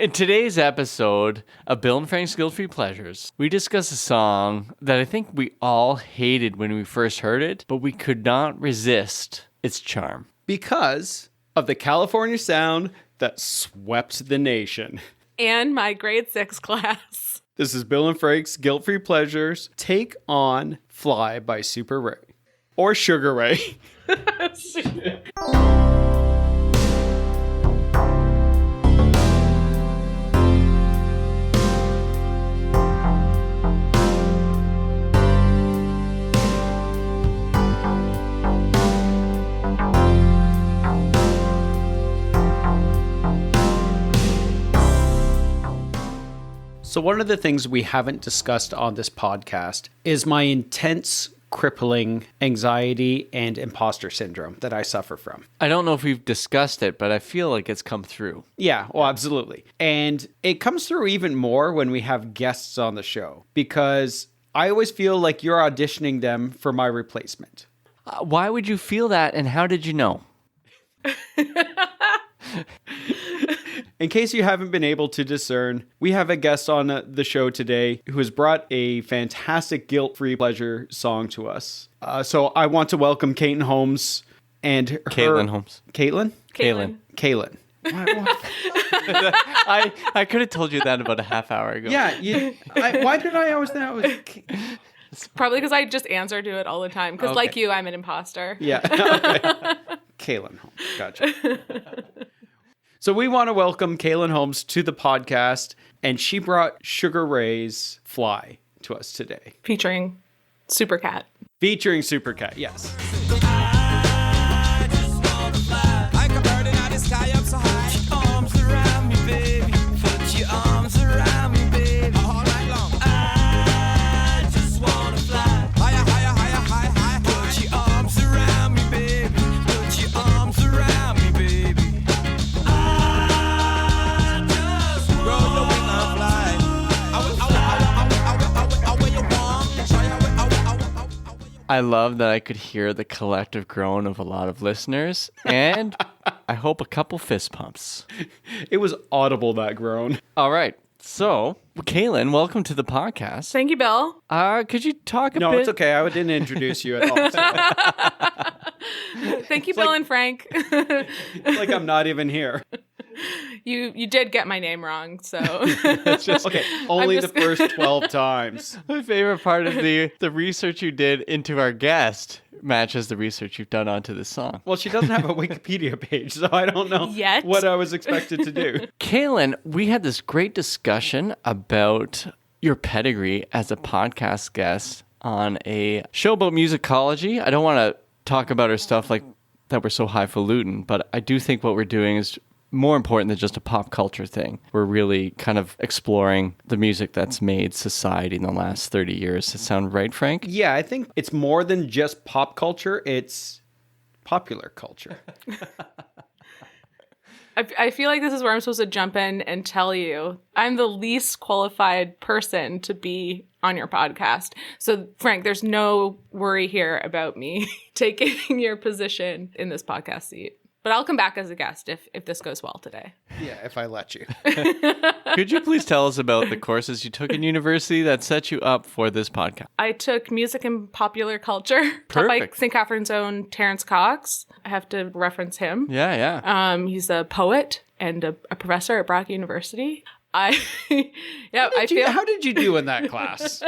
In today's episode of Bill and Frank's Guilt-Free Pleasures, we discuss a song that I think we all hated when we first heard it, but we could not resist its charm. Because of the California sound that swept the nation. And my grade 6 class. This is Bill and Frank's Guilt-Free Pleasures. Take on Fly by Super Ray. Or Sugar Ray. So one of the things we haven't discussed on this podcast is my intense, crippling anxiety and imposter syndrome that I suffer from. I don't know if we've discussed it, but I feel like it's come through. Yeah, well, absolutely. And it comes through even more when we have guests on the show, because I always feel like you're auditioning them for my replacement. Why would you feel that, and how did you know? In case you haven't been able to discern, we have a guest on the show today who has brought a fantastic guilt-free pleasure song to us. So I want to welcome KAHLIN Holmes and her... KAHLIN Holmes. Caitlin? KAHLIN. I could have told you that about a half hour ago. Yeah. Why did I always think I was... Probably because I just answer to it all the time. Because like you, I'm an imposter. Yeah. Okay. KAHLIN Holmes. Gotcha. So we want to welcome KAHLIN Holmes to the podcast, and she brought Sugar Ray's Fly to us today. Featuring Supercat. Featuring Supercat, yes. I just wanna fly like a bird in the sky up so high. Put your arms around me, baby. Put your arms around me, baby. All night long. I just wanna fly higher, higher, higher, higher, higher. Put your arms around me, baby. Put your arms around me, baby. I just wanna roll your wing and fly. I love that I could hear the collective groan of a lot of listeners, and I hope a couple fist pumps. It was audible, that groan. All right. So, KAHLIN, welcome to the podcast. Thank you, Bill. Could you talk a bit? No, it's okay. I didn't introduce you at all. Thank you, Bill and Frank. Like I'm not even here. You did get my name wrong, so... Okay, only the first 12 times. My favorite part of the research you did into our guest matches the research you've done onto this song. Well, she doesn't have a Wikipedia page, so I don't know Yet. what I was expected to do. KAHLIN, we had this great discussion about your pedigree as a podcast guest on a show about musicology. I don't want to talk about our stuff like that we're so highfalutin, but I do think what we're doing is more important than just a pop culture thing. We're really kind of exploring the music that's made society in the last 30 years. Does that sound right, Frank? Yeah, I think it's more than just pop culture. It's popular culture. I feel like this is where I'm supposed to jump in and tell you I'm the least qualified person to be on your podcast. So, Frank, there's no worry here about me taking your position in this podcast seat. But I'll come back as a guest if this goes well today. Yeah, if I let you. Could you please tell us about the courses you took in university that set you up for this podcast? I took music and popular culture taught by Perfect. St. Catherine's own Terrence Cox. I have to reference him. Yeah. He's a poet and a professor at Brock University. How did you do in that class?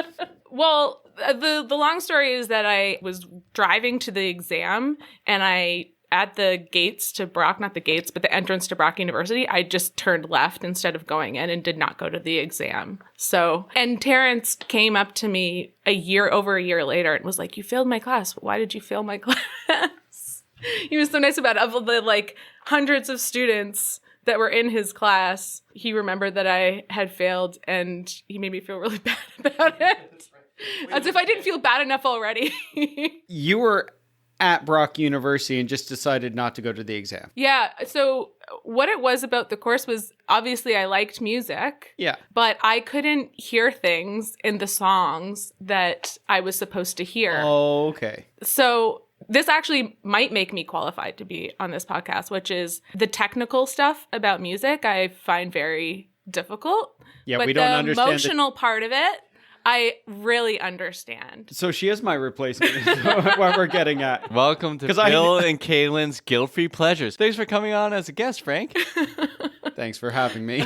Well, the long story is that I was driving to the exam and at the gates to Brock, not the gates, but the entrance to Brock University, I just turned left instead of going in and did not go to the exam. So, and Terrence came up to me over a year later and was like, "You failed my class. Why did you fail my class?" He was so nice about it. Of the hundreds of students that were in his class, he remembered that I had failed and he made me feel really bad about it. As if I didn't feel bad enough already. You were at Brock University and just decided not to go to the exam. Yeah. So what it was about the course was obviously I liked music. Yeah. But I couldn't hear things in the songs that I was supposed to hear. Oh, okay. So this actually might make me qualified to be on this podcast, which is the technical stuff about music I find very difficult. Yeah, but we don't the understand the- emotional part of it, I really understand. So she is my replacement, is what we're getting at. Welcome to 'Cause I- Bill and Kaylin's Guilt-Free Pleasures. Thanks for coming on as a guest, Frank. Thanks for having me.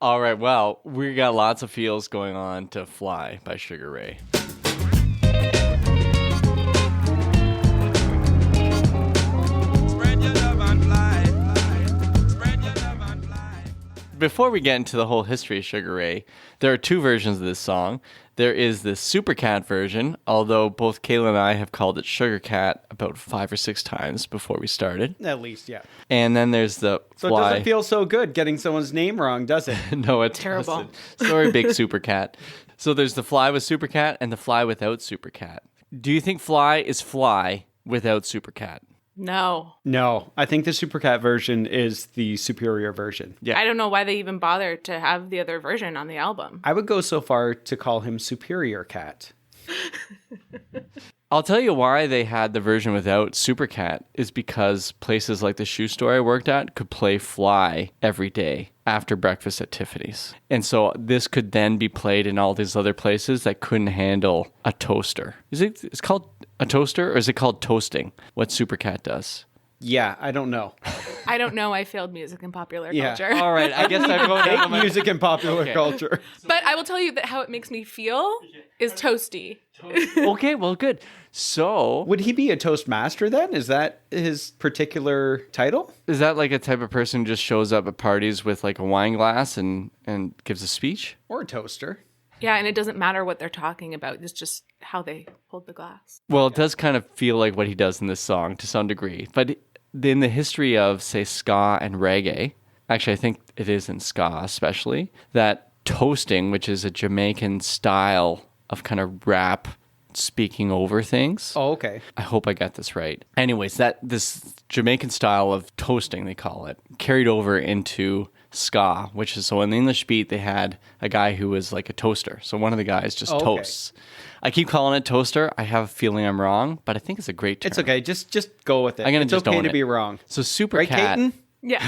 All right, well, we got lots of feels going on to Fly by Sugar Ray. Spread your love and fly. Spread your love and fly. Before we get into the whole history of Sugar Ray, there are two versions of this song. There is the Supercat version, although both Kaylin and I have called it Sugar Cat about 5 or 6 times before we started. At least, yeah. And then there's the So Fly. it doesn't feel so good getting someone's name wrong, does it? No, it's Terrible. doesn't. Sorry, big Supercat. So there's the Fly with Supercat and the Fly without Supercat. Do you think Fly is Fly without Supercat? No. No, I think the Supercat version is the superior version. Yeah. I don't know why they even bothered to have the other version on the album. I would go so far to call him Superior Cat. I'll tell you why they had the version without Supercat is because places like the shoe store I worked at could play Fly every day after breakfast at Tiffany's. And so this could then be played in all these other places that couldn't handle a toaster. It's called a toaster or is it called toasting? What Supercat does? Yeah, I don't know. I don't know. I failed music and popular Yeah. culture. All right, I guess I'm going Hate down my... music and popular Okay. culture. But I will tell you that how it makes me feel is toasty. Okay, well, good. So Would he be a Toastmaster then? Is that his particular title? is that like a type of person who just shows up at parties with like a wine glass and gives a speech? Or a toaster? Yeah, and it doesn't matter what they're talking about. It's just how they hold the glass. Well, it does kind of feel like what he does in this song to some degree. But in the history of, say, ska and reggae, actually, I think it is in ska especially, that toasting, which is a Jamaican style of kind of rap speaking over things. Oh, okay. I hope I got this right. Anyways, this Jamaican style of toasting, they call it, carried over into ska, which is so in the English beat, they had a guy who was like a toaster. So one of the guys just Okay. toasts. I keep calling it toaster. I have a feeling I'm wrong, but I think it's a great term. It's okay. Just go with it. I'm gonna it's just okay own to it. be wrong. So Right, Supercat. Caton? Yeah.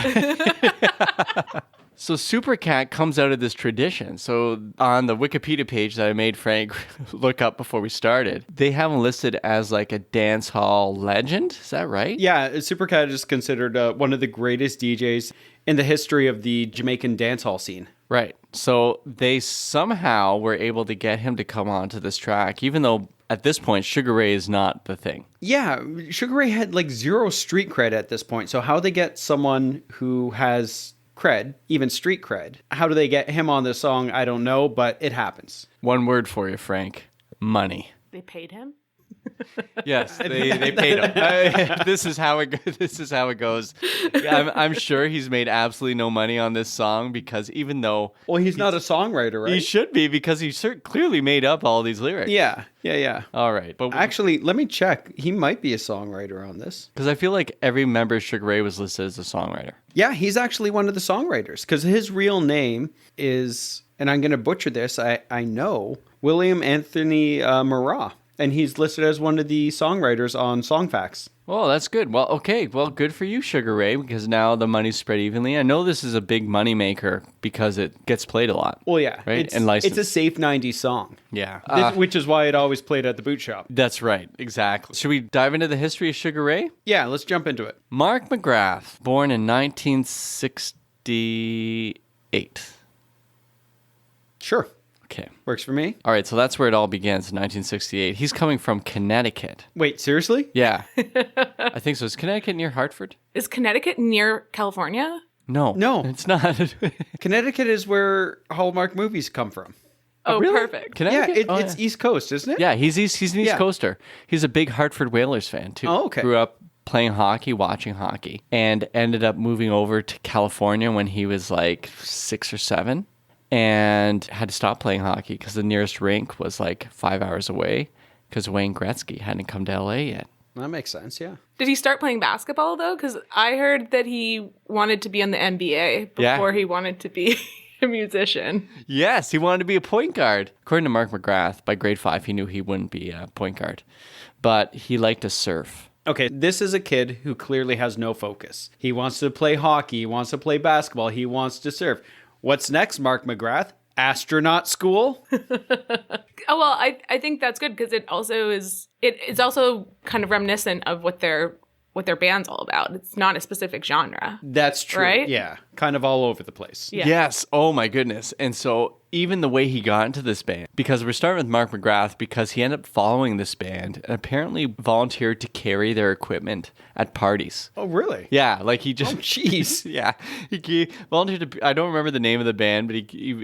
So Supercat comes out of this tradition. So on the Wikipedia page that I made Frank look up before we started, they have him listed as like a dance hall legend. Is that right? Yeah, Supercat is considered one of the greatest DJs in the history of the Jamaican dancehall scene. Right. So they somehow were able to get him to come onto this track, even though at this point Sugar Ray is not the thing. Yeah, Sugar Ray had like zero street cred at this point. So how they get someone who has cred, even street cred, how do they get him on this song? I don't know, but it happens. One word for you, Frank. Money. They paid him. Yes, they paid him. This is how it goes. I'm sure he's made absolutely no money on this song because even though Well, he's not a songwriter, right? he should be because he clearly made up all these lyrics. Yeah. All right, but Actually, let me check. He might be a songwriter on this. because I feel like every member of Sugar Ray was listed as a songwriter. Yeah, he's actually one of the songwriters because his real name is, and I'm going to butcher this, I know, William Anthony Murrah. And he's listed as one of the songwriters on Songfacts. Oh, that's good. Well, okay. Well, good for you, Sugar Ray, because now the money's spread evenly. I know this is a big money maker because it gets played a lot. Well, yeah. Right? It's, And licensed. it's a safe 90s song, Yeah. which is why it always played at the boot shop. That's right. Exactly. Should we dive into the history of Sugar Ray? Yeah, let's jump into it. Mark McGrath, born in 1968. Sure. Okay. Works for me. All right. So that's where it all begins in 1968. He's coming from Connecticut. Wait, seriously? Yeah. I think so. Is Connecticut near Hartford? Is Connecticut near California? No. No. It's not. Connecticut is where Hallmark movies come from. Oh, really? perfect. Connecticut? Yeah, Oh, it's East Coast, isn't it? Yeah, he's an East Yeah. Coaster. He's a big Hartford Whalers fan too. Oh, okay. Grew up playing hockey, watching hockey, and ended up moving over to California when he was like 6 or 7, and had to stop playing hockey because the nearest rink was like 5 hours away because Wayne Gretzky hadn't come to LA yet. That makes sense, yeah. Did he start playing basketball though? Because I heard that he wanted to be in the NBA Yeah. before he wanted to be a musician. Yes, he wanted to be a point guard. According to Mark McGrath, by grade 5, he knew he wouldn't be a point guard, but he liked to surf. Okay, this is a kid who clearly has no focus. He wants to play hockey, he wants to play basketball, he wants to surf. What's next, Mark McGrath? Astronaut school? Oh, well, I think that's good because it's also kind of reminiscent of what their band's all about. It's not a specific genre. That's true. Right? Yeah. Kind of all over the place. Yeah. Yes. Oh my goodness. And so even the way he got into this band, because we're starting with Mark McGrath because he ended up following this band and apparently volunteered to carry their equipment at parties. Oh, really? Yeah, like he just Jeez. yeah, he volunteered to. I don't remember the name of the band, but he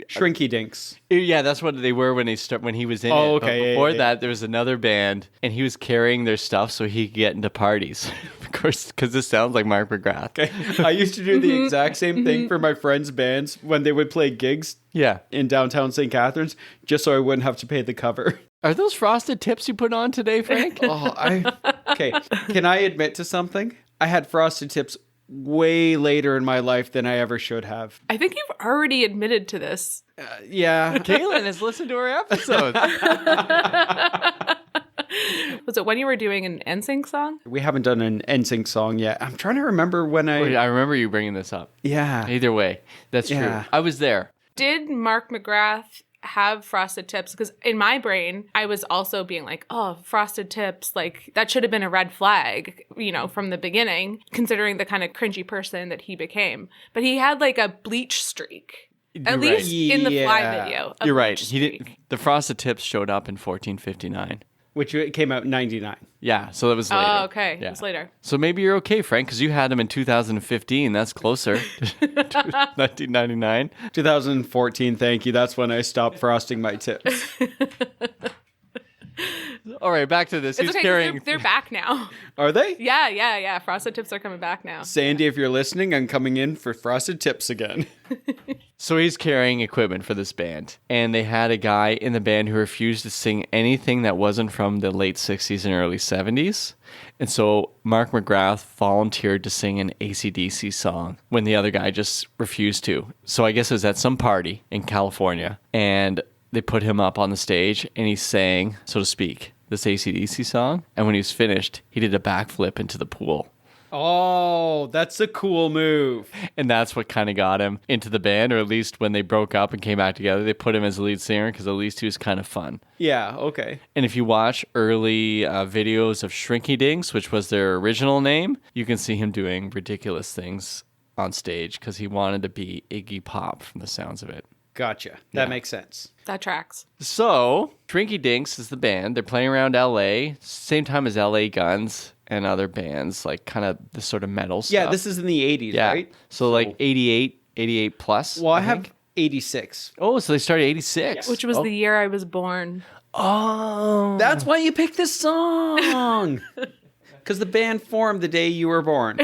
Shrinky Dinks. yeah, that's what they were when he was in Oh, it. But okay, before yeah. that, there was another band, and he was carrying their stuff so he could get into parties. Of course, because this sounds like Mark McGrath. I used to do the exact same thing for my friends' bands when they would play gigs Yeah. in downtown St. Catharines, just so I wouldn't have to pay the cover. Are those frosted tips you put on today, Frank? Okay. Can I admit to something? I had frosted tips way later in my life than I ever should have. I think you've already admitted to this. Yeah. Kaylin has listened to our episode. Was it when you were doing an NSYNC song? We haven't done an NSYNC song yet. I'm trying to remember when I... I remember you bringing this up. Yeah. Either way, that's Yeah. true. I was there. Did Mark McGrath have frosted tips? Because in my brain, I was also being like, oh, frosted tips, like that should have been a red flag, from the beginning, considering the kind of cringy person that he became. But he had like a bleach streak. At You're least in the Fly Yeah. video. a You're right. bleach He did. streak. The frosted tips showed up in 1459. Which came out in 99. Yeah, so that was later. Oh, okay. Yeah. It was later. So maybe you're okay, Frank, because you had him in 2015. That's closer. 1999. 2014, thank you. That's when I stopped frosting my tips. All right, back to this. It's He's okay. 'Cause carrying. They're back now. Are they? Yeah. Frosted tips are coming back now. Sandy, if you're listening, I'm coming in for frosted tips again. So he's carrying equipment for this band, and they had a guy in the band who refused to sing anything that wasn't from the late 60s and early 70s. And so Mark McGrath volunteered to sing an AC/DC song when the other guy just refused to. So I guess it was at some party in California, and they put him up on the stage, and he sang, so to speak, this AC/DC song. And when he was finished, he did a backflip into the pool. Oh, that's a cool move. And that's what kind of got him into the band, or at least when they broke up and came back together, they put him as the lead singer because at least he was kind of fun. Yeah, okay. And if you watch early videos of Shrinky Dinks, which was their original name, you can see him doing ridiculous things on stage because he wanted to be Iggy Pop from the sounds of it. Gotcha. That makes sense. That tracks. So, Shrinky Dinks is the band. They're playing around LA, same time as LA Guns and other bands, like kind of the sort of metal stuff. Yeah, this is in the 80s, Yeah. right? So like 88 plus. Well, I think. have 86. Oh, so they started 86. Which was the year I was born. Oh. That's why you picked this song. Because the band formed the day you were born.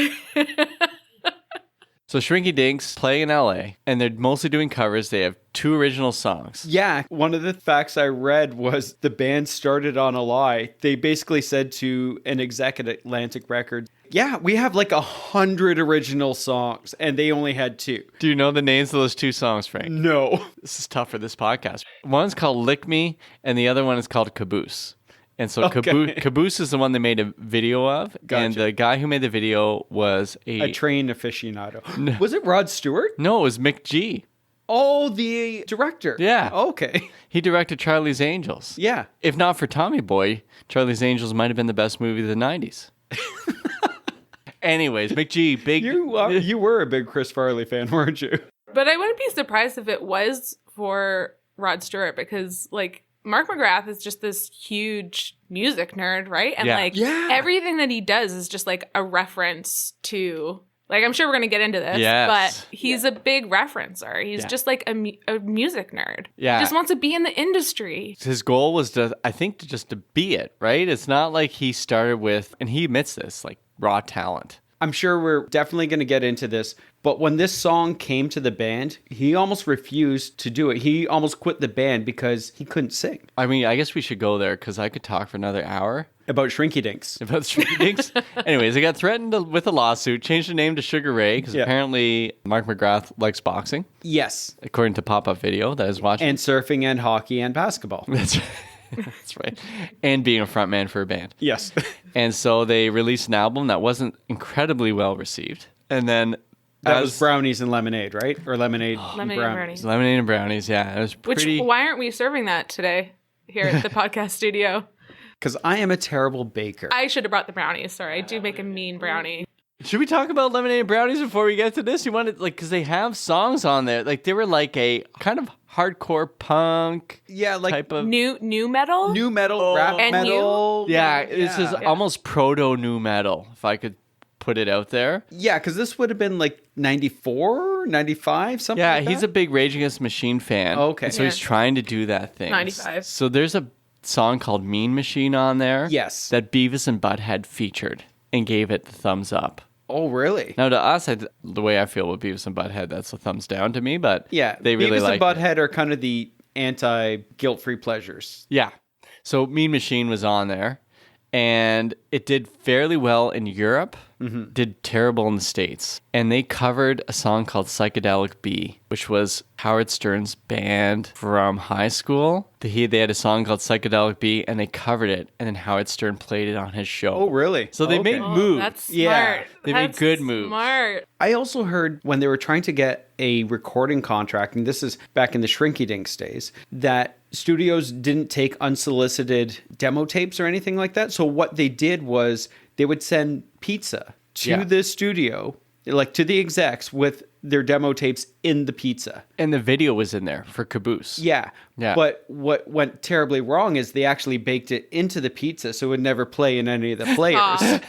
So Shrinky Dinks play in LA, and they're mostly doing covers. They have 2 original songs. Yeah, one of the facts I read was the band started on a lie. They basically said to an exec at Atlantic Records, yeah, we have like 100 original songs, and they only had 2. Do you know the names of those 2 songs, Frank? No. This is tough for this podcast. One's called Lick Me, and the other one is called Caboose. And so Okay. Caboose is the one they made a video of. And Gotcha. the guy who made the video was A train aficionado. Was it Rod Stewart? No, it was Mick G. Oh, the director. Yeah. Okay. He directed Charlie's Angels. Yeah. If not for Tommy Boy, Charlie's Angels might have been the best movie of the 90s. Anyways, Mick G, big... You were a big Chris Farley fan, weren't you? But I wouldn't be surprised if it was for Rod Stewart because, like, Mark McGrath is just this huge music nerd, right? And, Yeah. everything that he does is just, like, a reference to... Like, I'm sure we're going to get into this, Yes. but he's a big referencer. He's just, like, a music nerd. Yeah. He just wants to be in the industry. His goal was to be it, right? It's not like he started with, and he admits this, like raw talent. I'm sure we're definitely going to get into this, but when this song came to the band, he almost refused to do it. He almost quit the band because he couldn't sing. I mean, I guess we should go there because I could talk for another hour About Shrinky Dinks. about Shrinky Dinks. Anyways, they got threatened with a lawsuit, changed the name to Sugar Ray because apparently Mark McGrath likes boxing, Yes. according to Pop-Up Video that I was watching. And surfing and hockey and basketball. That's right. That's right. And being a frontman for a band. Yes. And so they released an album that wasn't incredibly well received. And then That was brownies and lemonade, right? Or lemonade and Lemonade and brownies. brownies. Lemonade and brownies, yeah. It was pretty... Why aren't we serving that today here at the podcast studio? Because I am a terrible baker. I should have brought the brownies. Sorry, I do make a mean brownie. Should we talk about lemonade and brownies before we get to this? You wanted, like, because they have songs on there. Like, they were like a kind of hardcore punk type of... New metal? New metal, rap And metal. Yeah, this is almost proto-new metal, if I could put it out there. Yeah, because this would have been like 94, 95, something Yeah, like that. he's a big Rage Against the Machine fan. Okay. So he's trying to do that thing. 95. So there's a song called Mean Machine on there. Yes. That Beavis and Butthead featured and gave it the thumbs up. Oh, really? Now, to us, the way I feel with Beavis and Butthead, that's a thumbs down to me, but Yeah, they really Beavis like and Butthead are kind of the anti-guilt-free pleasures. Yeah. So Mean Machine was on there, and it did fairly well in Europe, did terrible in the States. And they covered a song called Psychedelic Bee, which was Howard Stern's band from high school. They had a song called Psychedelic Bee, and they covered it, and then Howard Stern played it on his show. Oh, really? So they Okay. made moves. That's smart. Yeah, they made That's good moves. Smart. I also heard when they were trying to get a recording contract, and this is back in the Shrinky Dinks days, that studios didn't take unsolicited demo tapes or anything like that. So what they did was they would send pizza to the studio, like to the execs, with their demo tapes in the pizza. And the video was in there for Caboose. Yeah. Yeah. But what went terribly wrong is they actually baked it into the pizza so it would never play in any of the players.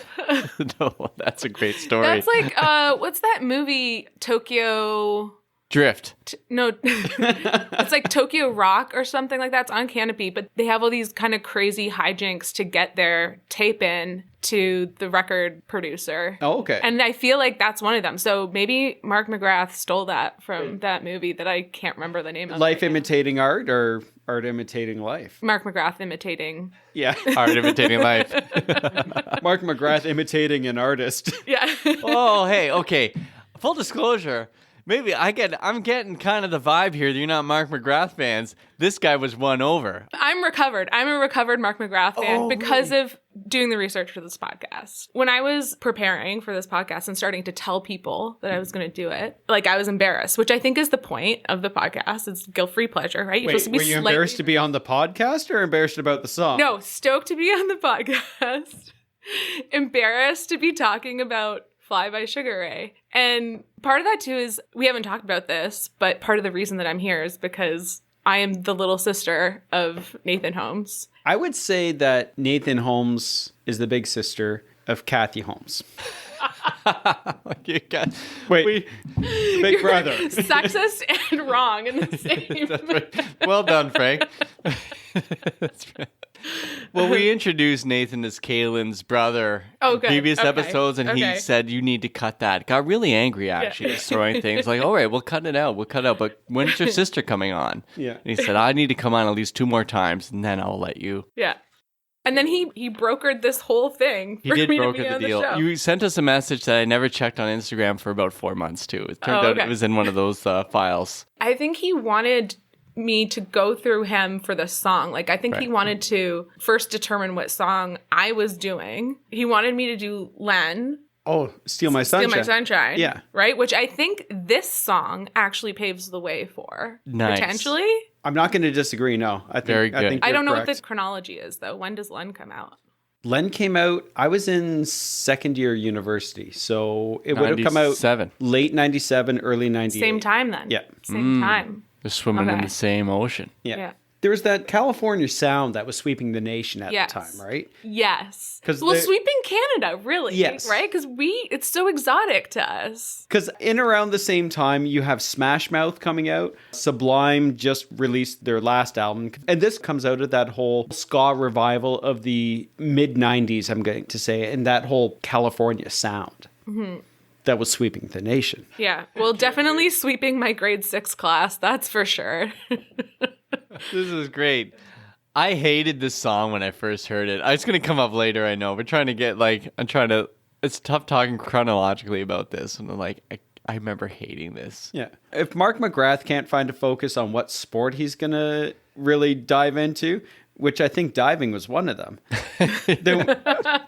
No, that's a great story. That's like, what's that movie? Tokyo... Drift. No, it's like Tokyo Rock or something like that. It's on Canopy, but they have all these kind of crazy hijinks to get their tape in to the record producer. Oh, okay. And I feel like that's one of them. So maybe Mark McGrath stole that from that movie that I can't remember the name of. Life right now. imitating art or art imitating life? Mark McGrath imitating. Yeah. Art imitating life. Mark McGrath imitating an artist. Yeah. Oh, hey, okay. Full disclosure. Maybe I'm getting kind of the vibe here that you're not Mark McGrath fans. This guy was won over. I'm recovered. I'm a recovered Mark McGrath fan because of doing the research for this podcast. When I was preparing for this podcast and starting to tell people that I was going to do it, like I was embarrassed, which I think is the point of the podcast. It's guilt-free pleasure, right? You're Wait, supposed to be were you slightly- embarrassed to be on the podcast or embarrassed about the song? No, stoked to be on the podcast. Embarrassed to be talking about Fly by Sugar Ray. And part of that too is, we haven't talked about this, but part of the reason that I'm here is because I am the little sister of Nathan Holmes. I would say that Nathan Holmes is the big sister of Kathy Holmes. You got, Wait, big brother. Sexist and wrong in the same. That's right. Well done, Frank. That's right. Well, we introduced Nathan as Kaylin's brother Oh, in good. previous Okay. episodes, and Okay. he said you need to cut that. Got really angry, actually, just throwing things like, all right, we'll cut it out. But when's your sister coming on? Yeah. And he said, I need to come on at least 2 more times, and then I'll let you. Yeah. And then he brokered this whole thing He for did me to broker be the on deal. show. You sent us a message that I never checked on Instagram for about 4 months, too. It turned out okay. it was in one of those files. I think he wanted me to go through him for the song. Like, I think he Right. wanted to first determine what song I was doing. He wanted me to do Len, Oh, Steal My Sunshine. Steal My Sunshine. Yeah. Right? Which I think this song actually paves the way for. Nice. Potentially. I'm not going to disagree, no. I think, Very I good. think I you're don't know what correct. the chronology is, though. When does Len come out? Len came out, I was in second year university, so it would have come out 97. late 97, early 98. Same time then. Yeah. Same time. They're swimming in Okay. the same ocean. Yeah. Yeah. There was that California sound that was sweeping the nation at Yes. the time, right? Yes. 'Cause Well, they- sweeping Canada, really. Yes. Right? Because it's so exotic to us. Because in around the same time, you have Smash Mouth coming out. Sublime just released their last album. And this comes out of that whole ska revival of the mid-90s, I'm going to say, and that whole California sound that was sweeping the nation. Yeah. Well, definitely sweeping my grade 6 class. That's for sure. This is great. I hated this song when I first heard it. It's going to come up later, I know. We're trying to get, it's tough talking chronologically about this. And I remember hating this. Yeah. If Mark McGrath can't find a focus on what sport he's going to really dive into, which I think diving was one of them,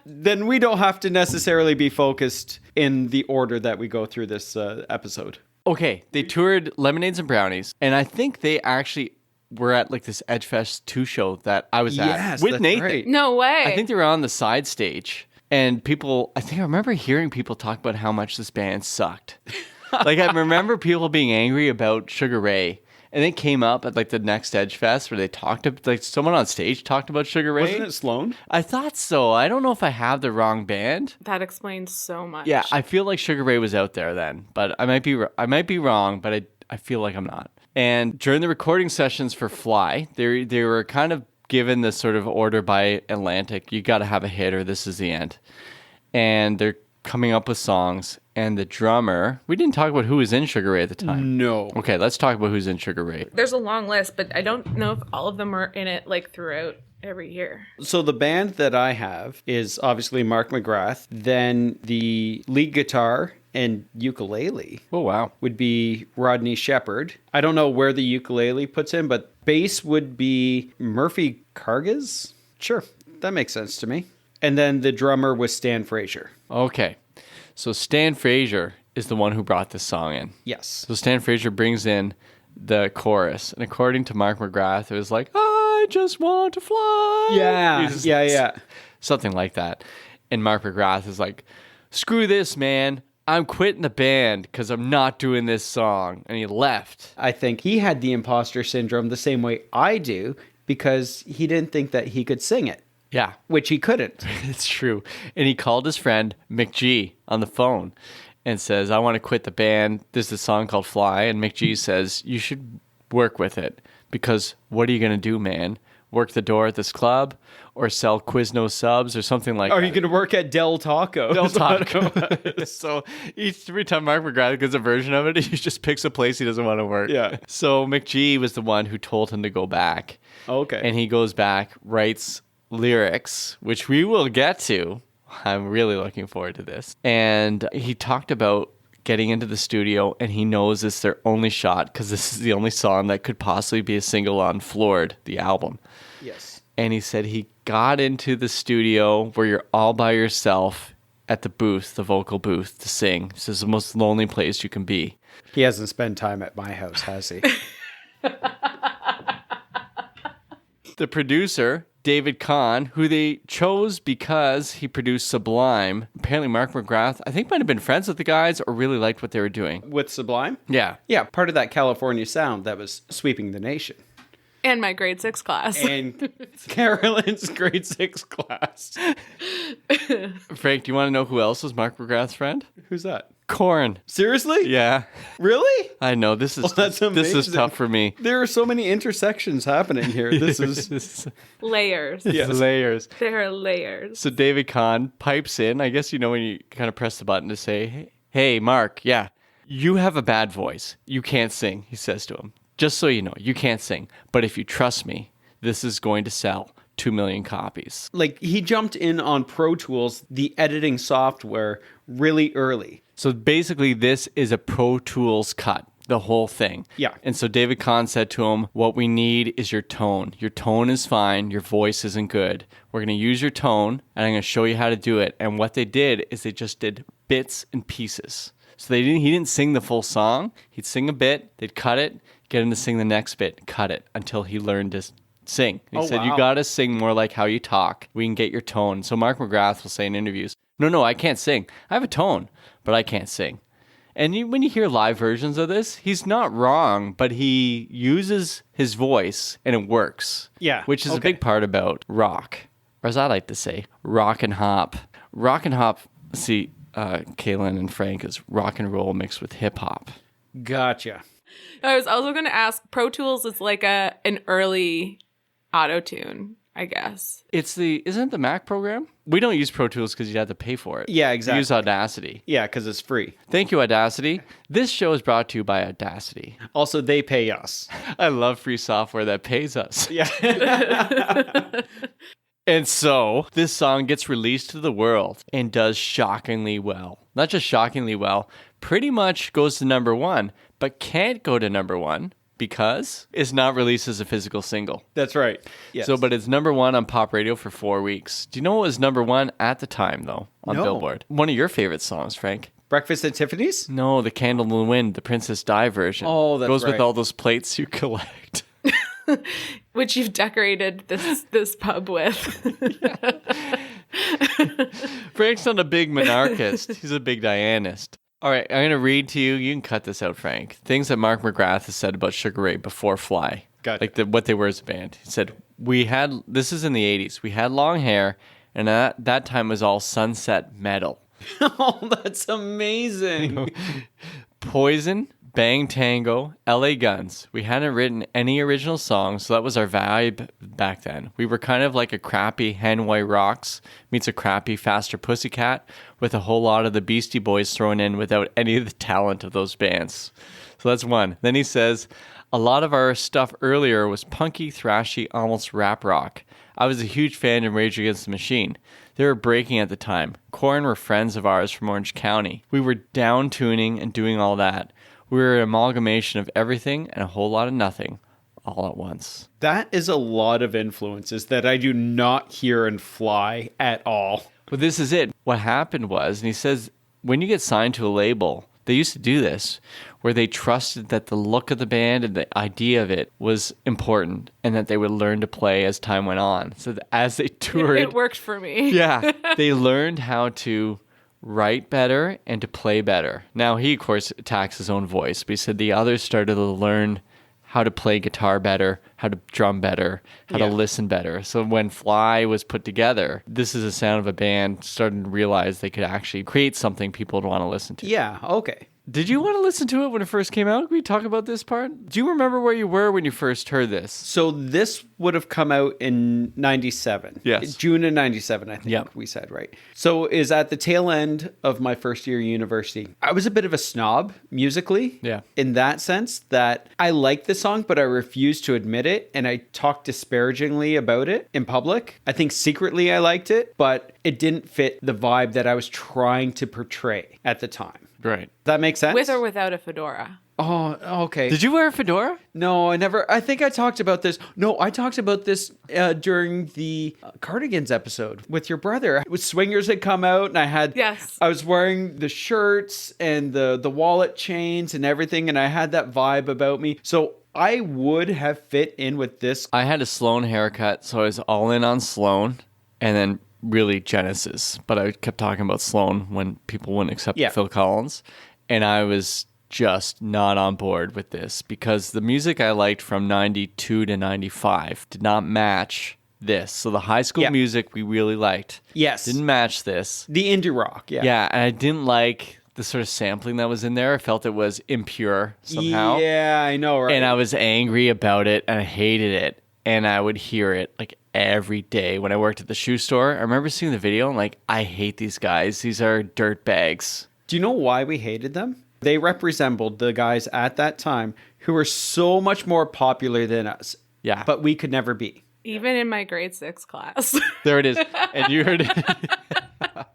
then we don't have to necessarily be focused in the order that we go through this episode. Okay, they toured Lemonades and Brownies, and I think they actually were at like this Edgefest 2 show that I was Yes, at with that's Nathan. right. No way. I think they were on the side stage, and I think I remember hearing people talk about how much this band sucked. Like, I remember people being angry about Sugar Ray, and it came up at like the next Edgefest where they talked about, like, someone on stage talked about Sugar Ray. Wasn't it Sloan? I thought so. I don't know if I have the wrong band. That explains so much. Yeah, I feel like Sugar Ray was out there then, but I might be wrong, but I feel like I'm not. And during the recording sessions for Fly, they were kind of given this sort of order by Atlantic. You got to have a hit or this is the end. And they're coming up with songs, and the drummer, we didn't talk about who was in Sugar Ray at the time. No. Okay, let's talk about who's in Sugar Ray. There's a long list, but I don't know if all of them are in it like throughout every year. So the band that I have is obviously Mark McGrath. Then the lead guitar and ukulele Oh, wow. would be Rodney Shepherd. I don't know where the ukulele puts in, but bass would be Murphy Cargas. Sure, that makes sense to me. And then the drummer was Stan Fraser. Okay, so Stan Fraser is the one who brought this song in. Yes. So Stan Fraser brings in the chorus, and according to Mark McGrath, it was like, I just want to fly. Yeah, He just- yeah. Something like that. And Mark McGrath is like, screw this, man. I'm quitting the band because I'm not doing this song. And he left. I think he had the imposter syndrome the same way I do because he didn't think that he could sing it, Yeah, which he couldn't. it's true. And he called his friend McG on the phone and says, I want to quit the band. There's this song called Fly. And McG says, you should work with it because what are you going to do, man? Work the door at this club or sell Quizno subs or something like Are that. you going to work at Del Taco? Del Taco. So every time Mark McGrath gets a version of it, he just picks a place he doesn't want to work. Yeah. So McG was the one who told him to go back. Okay. And he goes back, writes lyrics, which we will get to. I'm really looking forward to this. And he talked about getting into the studio, and he knows it's their only shot because this is the only song that could possibly be a single on Floored, the album. Yes. And he said he got into the studio where you're all by yourself at the booth, the vocal booth, to sing. This is the most lonely place you can be. He hasn't spent time at my house, has he? The producer, David Kahn, who they chose because he produced Sublime. Apparently Mark McGrath, I think, might have been friends with the guys or really liked what they were doing. With Sublime? Yeah. Yeah, part of that California sound that was sweeping the nation. And my grade 6 class. And Carolyn's grade 6 class. Frank, do you want to know who else was Mark McGrath's friend? Who's that? Korn. Seriously? Yeah. Really? I know. This is That's this is amazing. tough for me. There are so many intersections happening here. This is Layers. Yes. Layers. There are layers. So David Kahn pipes in. I guess you know when you kind of press the button to say, hey, Mark, yeah, you have a bad voice. You can't sing, he says to him. Just so you know, you can't sing. But if you trust me, this is going to sell 2 million copies. like he jumped in on Pro Tools, the editing software, really early. So basically, this is a Pro Tools cut, the whole thing. Yeah. And so David Kahn said to him, what we need is your tone. Your tone is fine. Your voice isn't good. We're going to use your tone, and I'm going to show you how to do it. And what they did is they just did bits and pieces. So he didn't sing the full song. He'd sing a bit, they'd cut it, get him to sing the next bit, cut it until he learned to sing. He said, wow. you got to sing more like how you talk. We can get your tone. So Mark McGrath will say in interviews, no, I can't sing. I have a tone, but I can't sing. And when you hear live versions of this, he's not wrong, but he uses his voice and it works. Yeah, Which is a okay. big part about rock. Or as I like to say, rock and hop. Rock and hop, see, Kahlin and Frank, is rock and roll mixed with hip hop. Gotcha. I was also going to ask, Pro Tools is like an early auto-tune, I guess. Isn't it the Mac program? We don't use Pro Tools because you have to pay for it. Yeah, We exactly. use Audacity. Yeah, because it's free. Thank you, Audacity. This show is brought to you by Audacity. Also, they pay us. I love free software that pays us. Yeah. And so this song gets released to the world and does shockingly well. Not just shockingly well, pretty much goes to number one, but can't go to number one because it's not released as a physical single. That's right. Yes. So, but it's number one on pop radio for 4 weeks. Do you know what was number one at the time, though, on No. Billboard? One of your favorite songs, Frank. Breakfast at Tiffany's? No, the Candle in the Wind, the Princess Di version. Oh, that's Goes right. with all those plates you collect. Which you've decorated this pub with. Frank's not a big monarchist. He's a big Dianist. All right, I'm going to read to you. You can cut this out, Frank. Things that Mark McGrath has said about Sugar Ray before Fly. Gotcha. Like what they were as a band. He said, this is in the 80s. We had long hair, and at that time was all sunset metal. Oh, that's amazing. Poison, Bang Tango, LA Guns. We hadn't written any original songs, so that was our vibe back then. We were kind of like a crappy Hanway Rocks meets a crappy Faster Pussycat with a whole lot of the Beastie Boys thrown in without any of the talent of those bands. So that's one. Then he says, a lot of our stuff earlier was punky, thrashy, almost rap rock. I was a huge fan of Rage Against the Machine. They were breaking at the time. Korn were friends of ours from Orange County. We were down tuning and doing all that. We were an amalgamation of everything and a whole lot of nothing all at once. That is a lot of influences that I do not hear in Fly at all. But this is it. What happened was, and he says, when you get signed to a label, they used to do this, where they trusted that the look of the band and the idea of it was important and that they would learn to play as time went on. So that as they toured... It worked for me. Yeah, they learned how to write better and to play better. Now, he, of course, attacks his own voice, but he said the others started to learn how to play guitar better, how to drum better, how to listen better. So when Fly was put together, this is the sound of a band starting to realize they could actually create something people would want to listen to. Yeah, okay. Did you want to listen to it when it first came out? Can we talk about this part? Do you remember where you were when you first heard this? So this would have come out in 97. Yes. June of 97, I think Yep. we said, right? So is at the tail end of my first year of university. I was a bit of a snob musically. Yeah. In that sense that I liked the song, but I refused to admit it. And I talked disparagingly about it in public. I think secretly I liked it, but it didn't fit the vibe that I was trying to portray at the time. Right. Does that make sense? With or without a fedora. Oh, okay. Did you wear a fedora? No, I never. I think I talked about this. No, I talked about this during the Cardigans episode with your brother. Swingers had come out, and Yes. I was wearing the shirts and the wallet chains and everything, and I had that vibe about me. So I would have fit in with this. I had a Sloan haircut, so I was all in on Sloan, and then really Genesis. But I kept talking about Sloan when people wouldn't accept Phil Collins, and I was just not on board with this because the music I liked from 92 to 95 did not match this. So the high school music we really liked didn't match this. The indie rock, Yeah, and I didn't like the sort of sampling that was in there. I felt it was impure somehow. Yeah, I know, right? And I was angry about it, and I hated it. And I would hear it like every day when I worked at the shoe store. I remember seeing the video and like, I hate these guys. These are dirt bags. Do you know why we hated them? They represented the guys at that time who were so much more popular than us. Yeah. But we could never be. Even in my grade 6 class. There it is. And you heard it.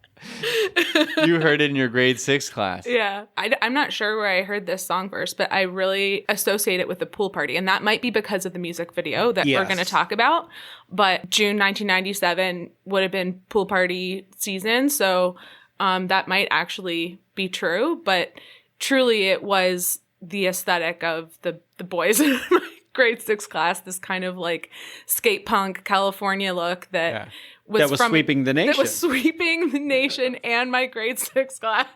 You heard it in your grade 6 class. Yeah. I'm not sure where I heard this song first, but I really associate it with the pool party. And that might be because of the music video that we're going to talk about. But June 1997 would have been pool party season. So that might actually be true. But truly, it was the aesthetic of the boys in my grade 6 class, this kind of like skate punk California look that was sweeping the nation. That was sweeping the nation and my grade 6 class.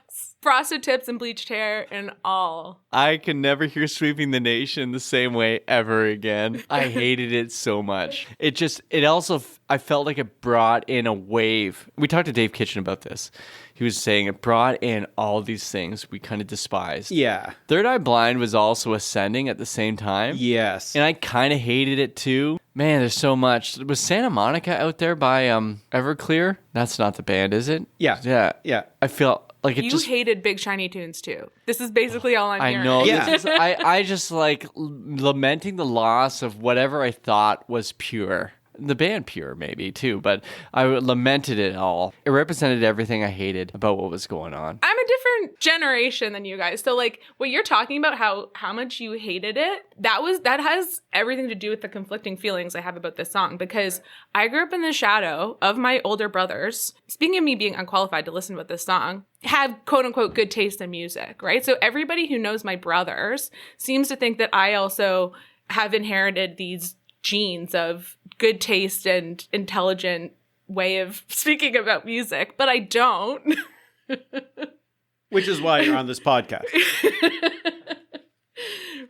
Frosted tips and bleached hair and all. I can never hear Sweeping the Nation the same way ever again. I hated it so much. It also, I felt like it brought in a wave. We talked to Dave Kitchen about this. He was saying it brought in all these things we kind of despised. Yeah. Third Eye Blind was also ascending at the same time. Yes. And I kind of hated it too. Man, there's so much. Was Santa Monica out there by Everclear? That's not the band, is it? Yeah. Yeah. Yeah. I feel like it You just... hated Big Shiny Tunes too. This is basically all I'm I hearing. know. Yeah. This is, I just like lamenting the loss of whatever I thought was pure. the band Pure maybe too, but I lamented it all. It represented everything I hated about what was going on. I'm a different generation than you guys. So like what you're talking about, how much you hated it, that has everything to do with the conflicting feelings I have about this song, because I grew up in the shadow of my older brothers. Speaking of me being unqualified to listen to this song, have quote unquote good taste in music, right? So everybody who knows my brothers seems to think that I also have inherited these genes of good taste and intelligent way of speaking about music, but I don't. Which is why you're on this podcast.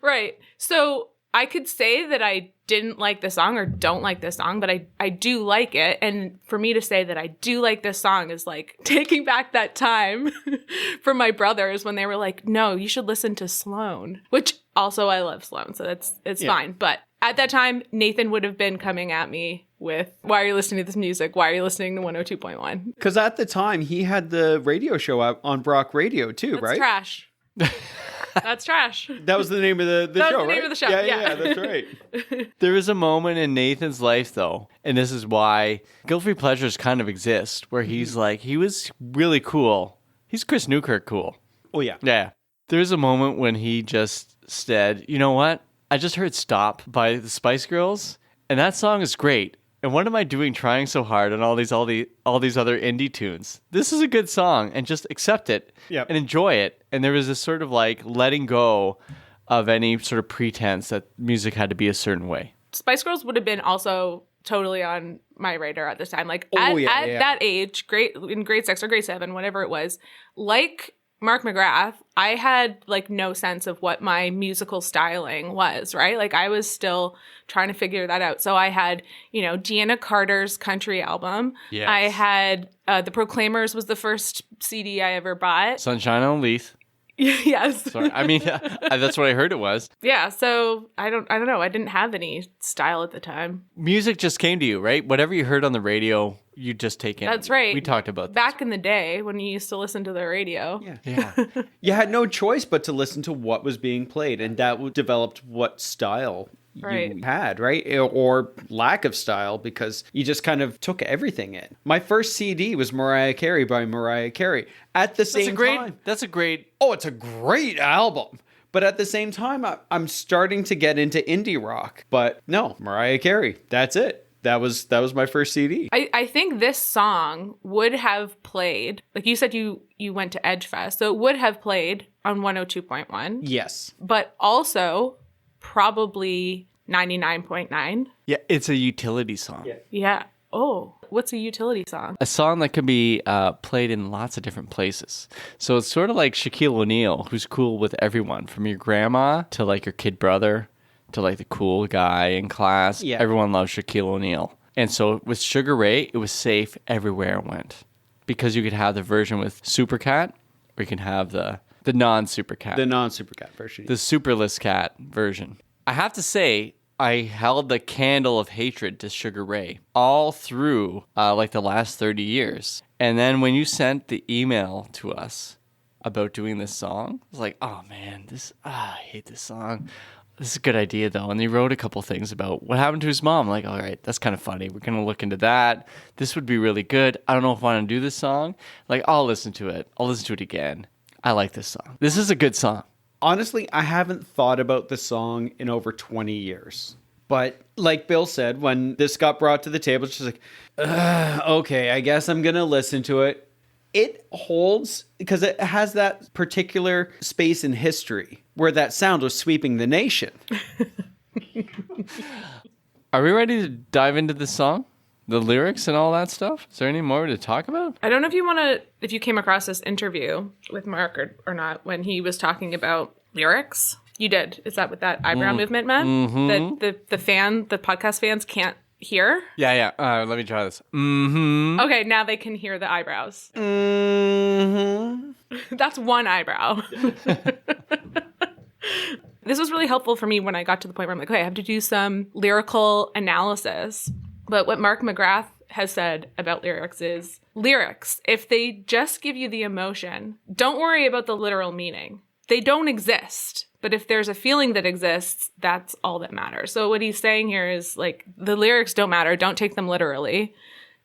Right. So I could say that I didn't like the song or don't like this song, but I do like it. And for me to say that I do like this song is like taking back that time from my brothers when they were like, no, you should listen to Sloan, which also I love Sloan. So it's fine. But at that time, Nathan would have been coming at me with, why are you listening to this music? Why are you listening to 102.1? Because at the time, he had the radio show out on Brock Radio too, That's right? trash. That's trash. That was the name of the That was show, the name right? of the show, Yeah, yeah. that's right. There was a moment in Nathan's life, though, and this is why guilt-free pleasures kind of exist, where he's like, he was really cool. He's Chris Newkirk cool. Oh, yeah. Yeah. There was a moment when he just said, you know what? I just heard Stop by the Spice Girls, and that song is great. And what am I doing trying so hard on all these other indie tunes? This is a good song, and just accept it and enjoy it. And there was this sort of like letting go of any sort of pretense that music had to be a certain way. Spice Girls would have been also totally on my radar at this time. Like at that age, in grade 6 or grade 7, whatever it was, like Mark McGrath, I had like no sense of what my musical styling was, right? Like I was still trying to figure that out. So I had, Deanna Carter's country album. Yes. I had The Proclaimers was the first CD I ever bought. Sunshine on Leith. Yes. Sorry. I mean, that's what I heard it was. Yeah. So I don't know. I didn't have any style at the time. Music just came to you, right? Whatever you heard on the radio, you just take in. That's right. We talked about back in the day when you used to listen to the radio. Yeah. You had no choice but to listen to what was being played, and that developed what style you had, right? Or lack of style, because you just kind of took everything in. My first CD was Mariah Carey by Mariah Carey. At the same time. That's a great... Oh, it's a great album. But at the same time, I'm starting to get into indie rock. But no, Mariah Carey, that's it. That was my first CD. I think this song would have played, like you said, you went to Edgefest, so it would have played on 102.1. Yes. But also probably 99.9. Yeah, it's a utility song. Yeah. Oh, what's a utility song? A song that can be played in lots of different places. So it's sort of like Shaquille O'Neal, who's cool with everyone, from your grandma to like your kid brother to like the cool guy in class. Yeah. Everyone loves Shaquille O'Neal. And so with Sugar Ray, it was safe everywhere it went. Because you could have the version with Supercat, or you can have the non-Supercat. The non-Supercat version. The Superless Cat version. I have to say, I held the candle of hatred to Sugar Ray all through like the last 30 years. And then when you sent the email to us about doing this song, I was like, oh man, I hate this song. This is a good idea though. And they wrote a couple things about what happened to his mom. I'm like, all right, that's kind of funny. We're going to look into that. This would be really good. I don't know if I want to do this song. Like, I'll listen to it. I'll listen to it again. I like this song. This is a good song. Honestly, I haven't thought about the song in over 20 years. But like Bill said, when this got brought to the table, it's just like, okay, I guess I'm going to listen to it. It holds because it has that particular space in history where that sound was sweeping the nation. Are we ready to dive into the song? The lyrics and all that stuff? Is there any more to talk about? I don't know if you came across this interview with Mark or not when he was talking about lyrics. You did. Is that what that eyebrow movement meant? Mm-hmm. That the podcast fans can't hear? Yeah. Let me try this. Mm-hmm. Okay, now they can hear the eyebrows. Mm-hmm. That's one eyebrow. This was really helpful for me when I got to the point where I'm like, okay, I have to do some lyrical analysis. But what Mark McGrath has said about lyrics is, lyrics, if they just give you the emotion, don't worry about the literal meaning. They don't exist. But if there's a feeling that exists, that's all that matters. So what he's saying here is like the lyrics don't matter. Don't take them literally.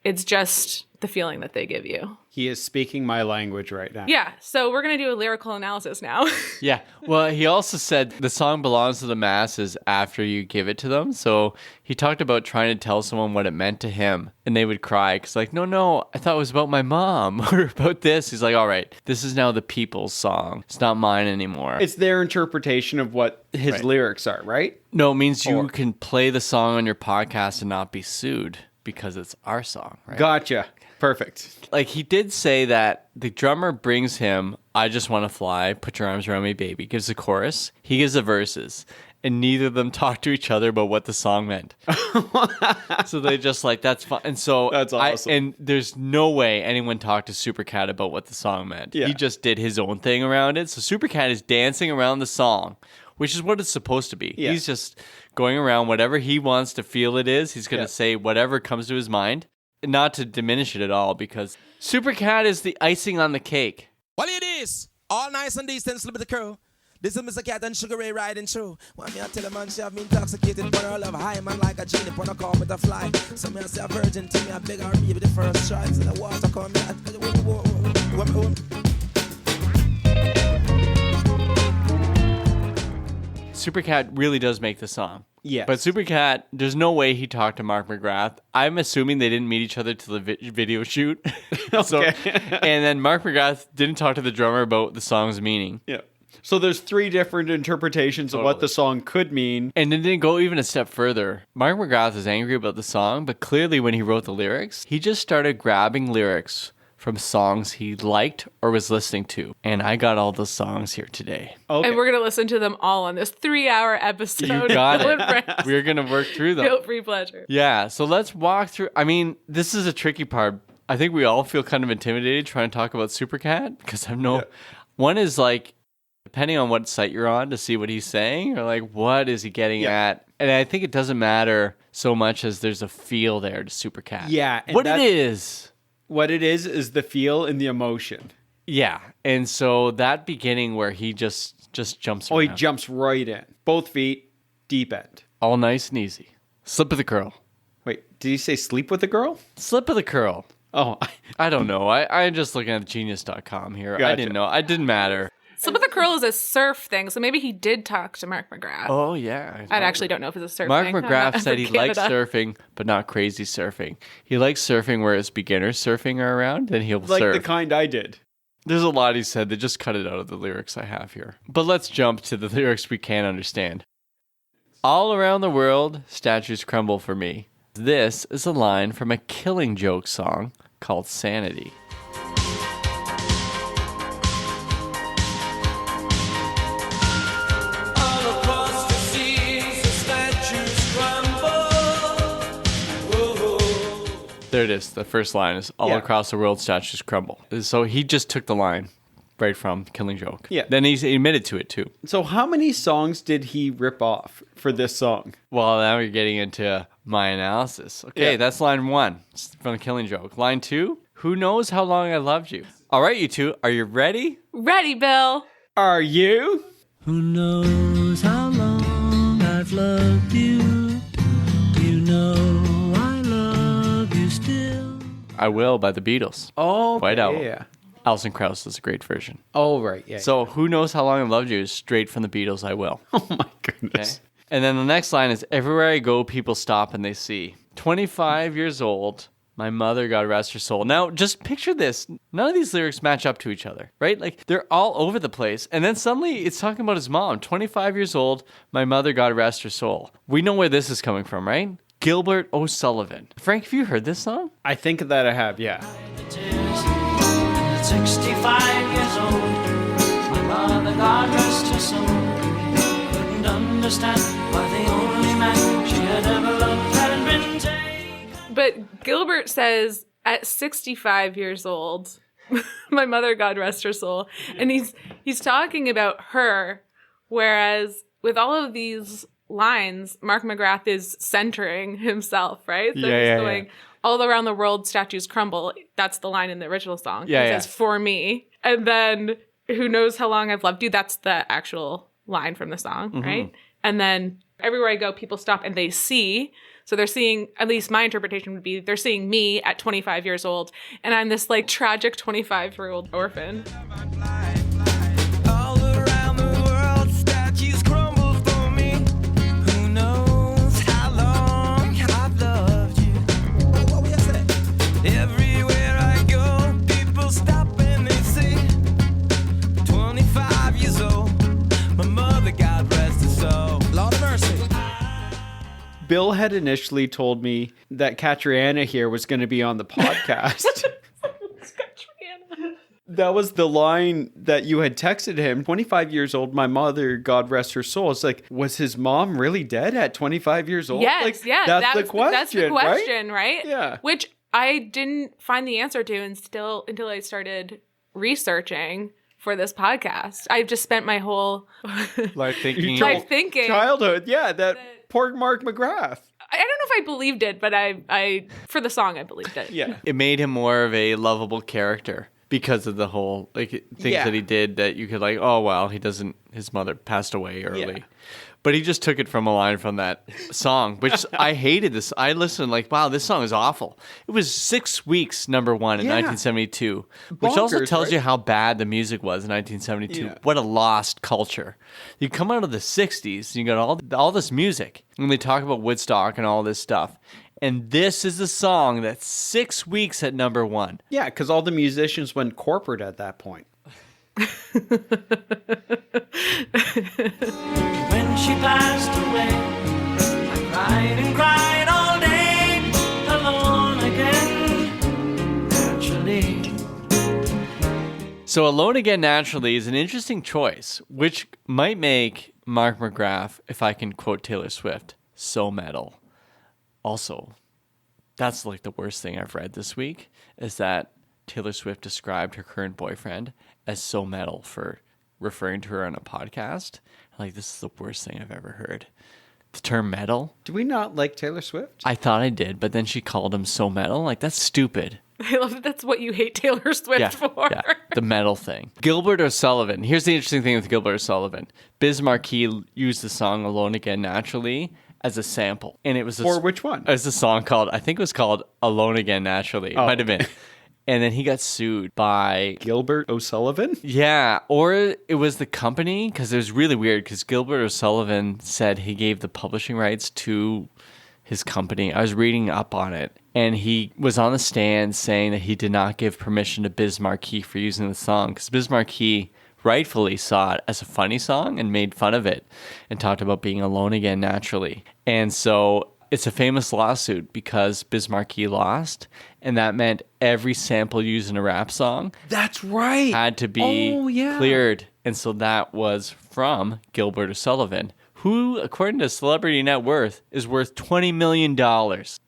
It's just the feeling that they give you. He is speaking my language right now. Yeah. So we're going to do a lyrical analysis now. Yeah. Well, he also said the song belongs to the masses after you give it to them. So he talked about trying to tell someone what it meant to him, and they would cry because like, no, I thought it was about my mom or about this. He's like, all right, this is now the people's song. It's not mine anymore. It's their interpretation of what his lyrics are, right? No, it means you can play the song on your podcast and not be sued because it's our song, right? Gotcha. Perfect. Like he did say that the drummer brings him I Just Want to Fly, Put Your Arms Around Me Baby, gives the chorus, he gives the verses, and neither of them talk to each other about what the song meant. So they just like, that's fun. And so that's awesome. And there's no way anyone talked to Supercat about what the song meant. Yeah. He just did his own thing around it. So Supercat is dancing around the song, which is what it's supposed to be. Yeah. He's just going around whatever he wants to feel it is. He's going to say whatever comes to his mind. Not to diminish it at all, because Supercat is the icing on the cake. Well, it is. All nice and decent, slip of the crew. This is Mr. Cat and Sugar Ray riding through. Want me to tell a man she have me intoxicated, but her love high man like a genie, wanna call me to fly. So me I say a virgin to me, I beg her baby the first try. So the water come me. Supercat really does make the song. Yes. But Supercat, there's no way he talked to Mark McGrath. I'm assuming they didn't meet each other till the video shoot. Okay. And then Mark McGrath didn't talk to the drummer about the song's meaning. Yeah. So there's 3 different interpretations of what the song could mean. And then didn't go even a step further. Mark McGrath is angry about the song, but clearly when he wrote the lyrics, he just started grabbing lyrics from songs he liked or was listening to. And I got all those songs here today. Okay. And we're going to listen to them all on this 3-hour episode. You got of it. We're going to work through them. Guilt-free pleasure. Yeah, so let's walk through. I mean, this is a tricky part. I think we all feel kind of intimidated trying to talk about Supercat because one is like, depending on what site you're on to see what he's saying, or like, what is he getting at? And I think it doesn't matter so much as there's a feel there to Supercat. Yeah. And What it is. What it is the feel and the emotion. Yeah. And so that beginning where he just jumps around. Oh, he jumps right in. Both feet, deep end. All nice and easy. Slip of the curl. Wait, did he say sleep with a girl? Slip of the curl. Oh, I don't know. I'm just looking at genius.com here. I Gotcha. didn't know. It didn't matter. Slip of the Curl is a surf thing, so maybe he did talk to Mark McGrath. Oh, yeah. I actually don't know if it's a surf Mark thing. McGrath said he From likes Canada. surfing, but not crazy surfing. He likes surfing where his beginners surfing are around, and he'll like surf. the kind I did. There's a lot he said. They just cut it out of the lyrics I have here. But let's jump to the lyrics we can understand. All around the world, statues crumble for me. This is a line from a Killing Joke song called Sanity. All across the seas, the statues crumble. Whoa. There it is. The first line is all across the world, statues crumble. So he just took the line right from Killing Joke. Yeah. Then he admitted to it too. So how many songs did he rip off for this song? Well, now we're getting into my analysis. Okay, Yeah. that's line 1 from Killing Joke. Line 2, who knows how long I loved you? All right, you two, are you ready? Ready, Bill. Are you? Who knows how long I've loved you? You know I love you still. I Will by the Beatles. Oh, White Album. yeah. Alison Krauss is a great version. Oh, right. Yeah. So, who knows how long I loved you is straight from the Beatles, I Will. oh my Okay. goodness. And then the next line is, everywhere I go, people stop and they see. 25 years old, my mother, God rest her soul. Now, just picture this. None of these lyrics match up to each other, right? Like, they're all over the place. And then suddenly it's talking about his mom. 25 years old, my mother, God rest her soul. We know where this is coming from, right? Gilbert O'Sullivan. Frank, have you heard this song? I think that I have, yeah. 65 years old. My mother, God rest her soul, couldn't understand why the only man she had ever loved had been taken. But Gilbert says at 65 years old, my mother, God rest her soul, and he's talking about her, whereas with all of these lines, Mark McGrath is centering himself, right? So he's going, all around the world, statues crumble. That's the line in the original song. Yeah, It yeah. says, for me. And then, who knows how long I've loved you? That's the actual line from the song, right? And then everywhere I go, people stop and they see. So they're seeing, at least my interpretation would be, they're seeing me at 25 years old, and I'm this like tragic 25-year-old orphan. All around the world, statues crumble for me. Who knows how long I've loved you? What we say? Everywhere I go, people stop and they say, 25 years old. My mother, God rest her soul. Lord of mercy. Bill had initially told me that Catriana here was going to be on the podcast. That was the line that you had texted him. 25 years old, my mother, God rest her soul. It's like, was his mom really dead at 25 years old? Yes, like, yeah. That's the question, That's the question, right? Yeah. Which I didn't find the answer to until I started researching for this podcast. I've just spent my whole Like thinking. life thinking. Childhood, yeah, that poor Mark McGrath. I don't know if I believed it, but I for the song I believed it. Yeah. It made him more of a lovable character because of the whole like things Yeah. that he did that you could like, oh well, his mother passed away early. Yeah. But he just took it from a line from that song, which I hated this. I listened like, wow, this song is awful. It was 6 weeks number one in Yeah. 1972, which also Bonkers, tells right? you how bad the music was in 1972. Yeah. What a lost culture. You come out of the 60s, you got all this music, and they talk about Woodstock and all this stuff. And this is the song that's 6 weeks at number one. Yeah, because all the musicians went corporate at that point. When she passed away, I cried and cried all day, alone again, naturally. So Alone Again Naturally is an interesting choice, which might make Mark McGrath, if I can quote Taylor Swift, so metal. Also, that's like the worst thing I've read this week, is that Taylor Swift described her current boyfriend as so metal for referring to her on a podcast. Like, this is the worst thing I've ever heard. The term metal, Do we not like Taylor Swift? I thought I did, but then she called him so metal. Like, that's stupid. I love that that's what you hate Taylor Swift for. Yeah, the metal thing. Gilbert O'Sullivan. Here's the interesting thing with Gilbert O'Sullivan. Biz Markie used the song Alone Again Naturally as a sample. And it was Or which one? It was a song called, I think it was called Alone Again Naturally. It might have been. And then he got sued by... Gilbert O'Sullivan? Yeah, or it was the company, because it was really weird, because Gilbert O'Sullivan said he gave the publishing rights to his company. I was reading up on it, and he was on the stand saying that he did not give permission to Biz Markie for using the song, because Biz Markie rightfully saw it as a funny song and made fun of it and talked about being alone again naturally. And so it's a famous lawsuit because Biz Markie lost, and that meant every sample used in a rap song That's right. had to be cleared. And so that was from Gilbert O'Sullivan, who, according to Celebrity Net Worth, is worth $20 million.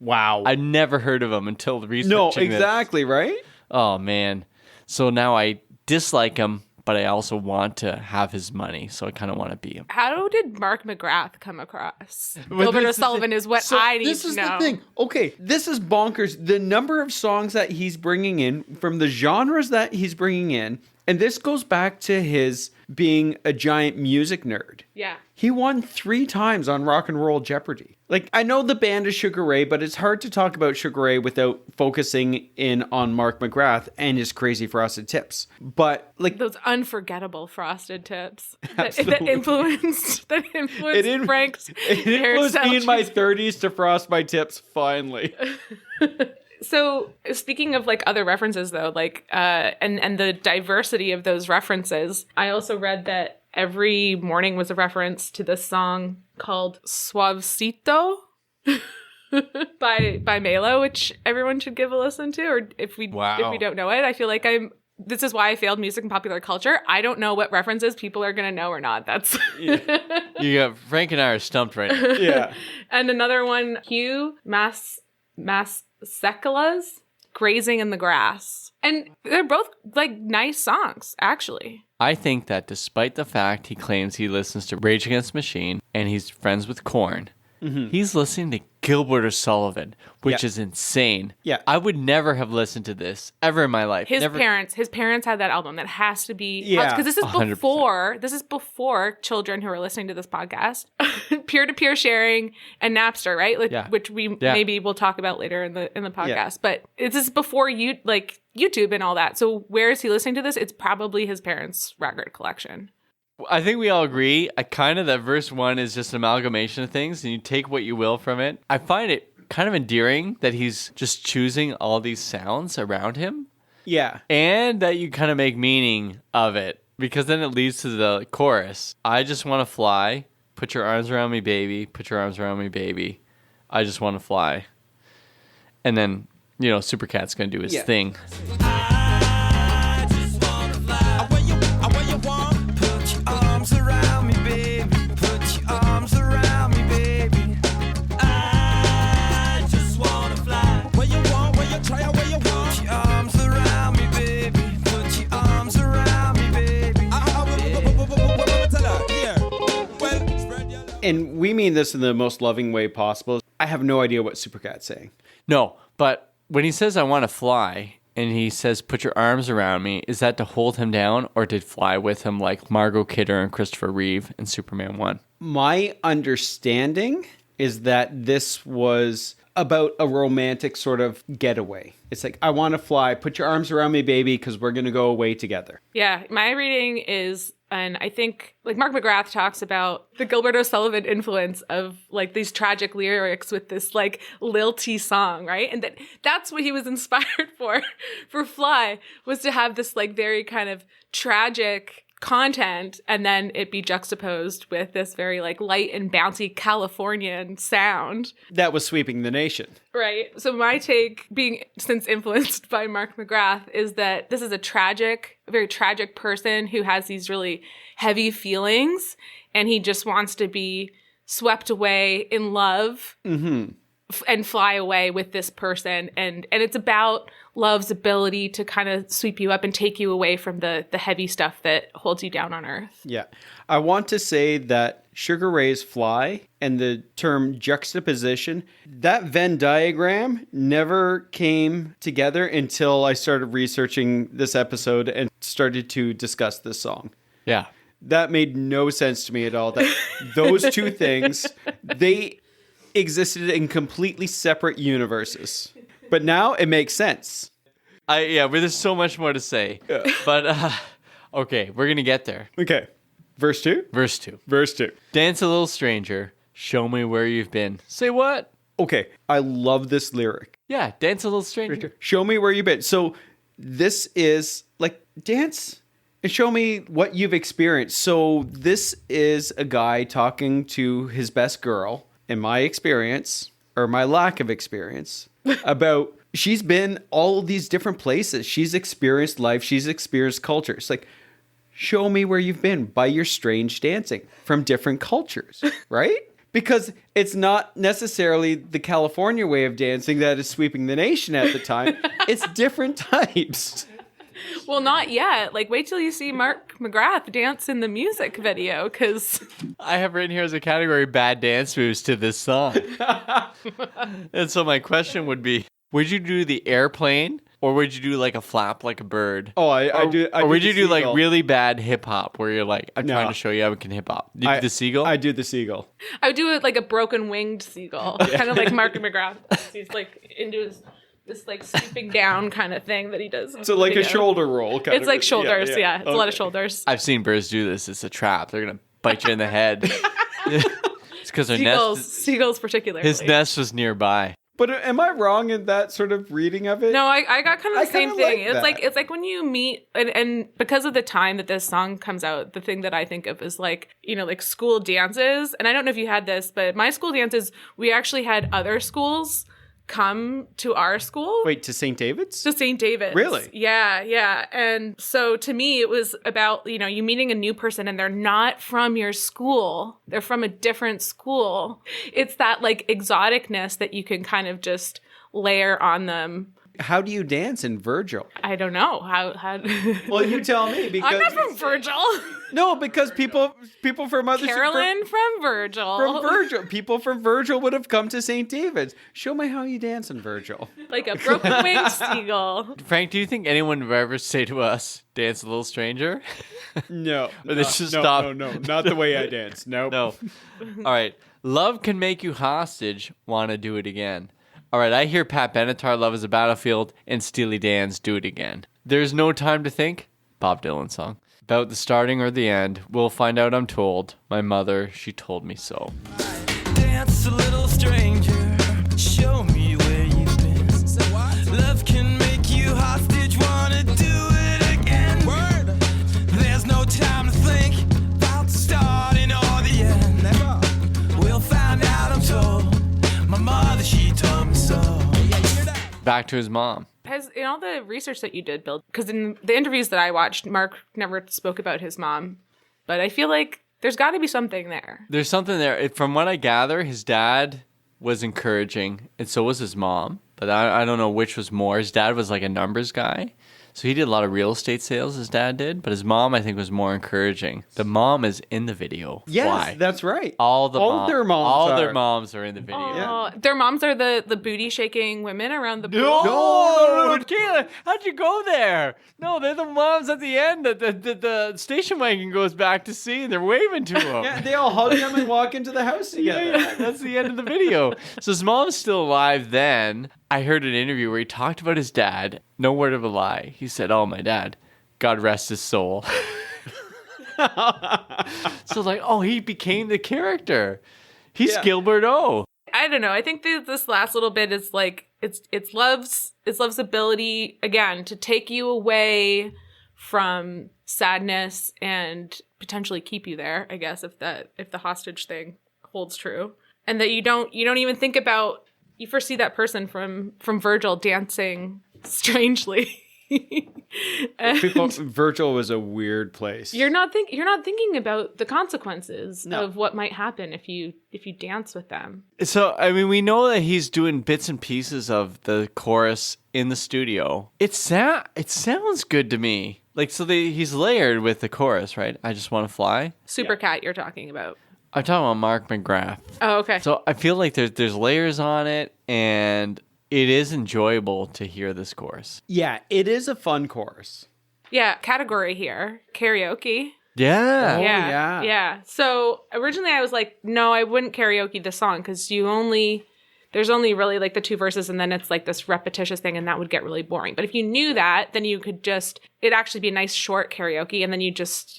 Wow. I never heard of him until researching No, this. exactly, right? Oh, man. So now I dislike him, but I also want to have his money, so I kind of want to be him. How did Mark McGrath come across? Well, Gilbert this is O'Sullivan is what So I need this to is know. the thing. Okay, this is bonkers. The number of songs that he's bringing in from the genres that he's bringing in, and this goes back to his being a giant music nerd. Yeah. He won 3 times on Rock and Roll Jeopardy. Like, I know the band is Sugar Ray, but it's hard to talk about Sugar Ray without focusing in on Mark McGrath and his crazy frosted tips. But like, Those unforgettable frosted tips that Absolutely. influenced Frank's it influenced hairstyle me in my choice. 30s to frost my tips finally. So speaking of like other references though, like and the diversity of those references, I also read that Every Morning was a reference to this song called Suavecito by Melo, which everyone should give a listen to. Or if we don't know it, I feel like this is why I failed music and popular culture. I don't know what references people are gonna know or not. That's You got Frank and I are stumped right now. Yeah. And another one, Hugh Masekela's Grazing in the Grass. And they're both like nice songs, actually. I think that despite the fact he claims he listens to Rage Against the Machine and he's friends with Korn, he's listening to Gilbert or Sullivan, which Yeah. is insane. Yeah. I would never have listened to this ever in my life. His Never. parents had that album. That has to be Yeah, because this is 100%. before children who are listening to this podcast, peer-to-peer sharing and Napster, right? Like, Yeah. which we Yeah. maybe we'll talk about later in the podcast. But this is before YouTube and all that. So where is he listening to this? It's probably his parents' record collection. I think we all agree. That verse 1 is just an amalgamation of things, and you take what you will from it. I find it kind of endearing that he's just choosing all these sounds around him, Yeah. and that you kind of make meaning of it, because then it leads to the chorus. I just want to fly. Put your arms around me, baby. Put your arms around me, baby. I just want to fly. And then, Supercat's going to do his Yeah. thing. I just wanna fly. I where you want. Put your arms around me, baby. Put your arms around me, baby. I just wanna fly. Where you want, where you try, where you want. Put your arms around me, baby. Put your arms around me, baby. Tell her, yeah. Well, spread your love. And we mean this in the most loving way possible. I have no idea what Supercat's saying. No, but when he says I want to fly and he says put your arms around me, is that to hold him down or to fly with him like Margot Kidder and Christopher Reeve in Superman 1? My understanding is that this was about a romantic sort of getaway. It's like, I want to fly. Put your arms around me, baby, because we're going to go away together. Yeah, my reading is, and I think Mark McGrath talks about the Gilbert O'Sullivan influence of these tragic lyrics with this lilty song, right? And that's what he was inspired for Fly, was to have this very kind of tragic content and then it be juxtaposed with this very light and bouncy Californian sound. That was sweeping the nation. Right. So my take, being since influenced by Mark McGrath, is that this is a very tragic person who has these really heavy feelings, and he just wants to be swept away in love and fly away with this person. And it's about love's ability to kind of sweep you up and take you away from the heavy stuff that holds you down on earth. Yeah. I want to say that Sugar Ray's Fly and the term juxtaposition, that Venn diagram never came together until I started researching this episode and started to discuss this song. Yeah. That made no sense to me at all. That those two things, they existed in completely separate universes. But now it makes sense. But there's so much more to say. Yeah. But, okay, we're going to get there. Okay. Verse 2? Verse 2. Verse 2. Dance a little stranger. Show me where you've been. Say what? Okay. I love this lyric. Yeah, dance a little stranger. Show me where you've been. So this is dance and show me what you've experienced. So this is a guy talking to his best girl, in my experience, or my lack of experience, about she's been all these different places. She's experienced life. She's experienced culture. It's show me where you've been by your strange dancing from different cultures, right? Because it's not necessarily the California way of dancing that is sweeping the nation at the time. It's different types. Well, not yet. Wait till you see Mark McGrath dance in the music video, because I have written here as a category bad dance moves to this song. And so my question would be, would you do the airplane or would you do a flap like a bird? Oh, I do. Or would you do seagull. really bad hip hop where you're I'm No. trying to show you how we can hip hop? You do the seagull? I do the seagull. I would do it like a broken winged seagull, kind of like Mark McGrath. He's into this sweeping down kind of thing that he does. in So the like a video. shoulder roll. Kind It's of. like shoulders, yeah. It's a lot of Okay. shoulders. I've seen birds do this. It's a trap. They're going to bite you in the head. It's because Seagulls particularly. his nest was nearby. But am I wrong in that sort of reading of it? No, I got kind of the I same kinda thing. like It's that. like when you meet and because of the time that this song comes out, the thing that I think of is school dances. And I don't know if you had this, but my school dances, we actually had other schools come to our school. Wait, to St. David's? To St. David's. Really? Yeah. And so to me, it was about, you meeting a new person and they're not from your school. They're from a different school. It's that exoticness that you can kind of just layer on them How do you dance in Virgil? I don't know how. Well, you tell me because I'm not from Virgil. no, because people from other Carolyn from Virgil. from Virgil, people from Virgil would have come to St. David's. Show me how you dance in Virgil. Like a broken winged seagull. Frank, do you think anyone would ever say to us, "Dance a little stranger"? No, Or they just no, stop. no, not the way I dance. Nope. No. All right. Love can make you hostage. Want to do it again. All right. I hear Pat Benatar, Love is a Battlefield, and Steely Dan's Do It Again. There's no time to think. Bob Dylan song. About the starting or the end, we'll find out, I'm told. My mother, she told me so. Dance a little stranger, show me where you've been. Say what? Love can make you hostage, wanna do it again. Word. There's no time to think about the starting or the end. Never. We'll find out, I'm told. My mother, she told me so. Yeah, you hear that? Back to his mom. Has in all the research that you did, Bill, because in the interviews that I watched, Mark never spoke about his mom, but I feel like there's got to be something there. There's something there. From what I gather, his dad was encouraging, and so was his mom. But I don't know which was more. His dad was like a numbers guy. So he did a lot of real estate sales, his dad did. But his mom, I think, was more encouraging. The mom is in the video. Yes, Why? that's right. All their moms their are. moms are in the video. Oh, their moms are the booty shaking women around the pool. No, Kayla, how'd you go there? No, they're the moms at the end that the station wagon goes back to see, and they're waving to them. Yeah, they all hug them and walk into the house together. Yeah, that's the end of the video. So his mom's still alive then. I heard an interview where he talked about his dad. No word of a lie. He said, "Oh, my dad, God rest his soul." So like, oh, he became the character. He's Yeah. Gilbert O. I don't know. I think this last little bit is like it's love's ability again to take you away from sadness and potentially keep you there. I guess if the hostage thing holds true, and that you don't even think about. You first see that person from Virgil dancing strangely. And Virgil was a weird place. you're not thinking about the consequences No. of what might happen if you dance with them. So, I mean, we know that he's doing bits and pieces of the chorus in the studio. It sounds good to me. Like, so he's layered with the chorus, right? I just want to fly. Supercat you're talking about. I'm talking about Mark McGrath. Oh, okay. So I feel like there's layers on it, and it is enjoyable to hear this chorus. Yeah, it is a fun chorus. Yeah, category here. Karaoke. Yeah. Oh, Yeah. yeah. So originally I was like, no, I wouldn't karaoke this song because there's only really like the two verses and then it's like this repetitious thing and that would get really boring. But if you knew that, then you could it'd actually be a nice short karaoke and then you just,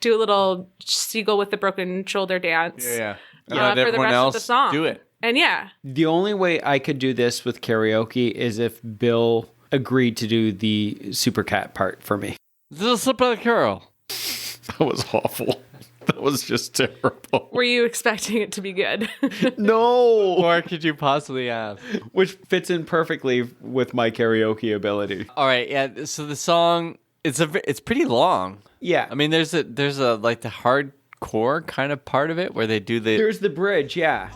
do a little seagull with the broken shoulder dance. Yeah. For Let the everyone rest else of the song. do it. And yeah. The only way I could do this with karaoke is if Bill agreed to do the Supercat part for me. This is a slip of the curl. That was awful. That was just terrible. Were you expecting it to be good? No. Or could you possibly have? Which fits in perfectly with my karaoke ability. All right. Yeah. So the song, it's pretty long. Yeah. I mean, there's a like the hardcore kind of part of it where they do the. There's the bridge, yeah.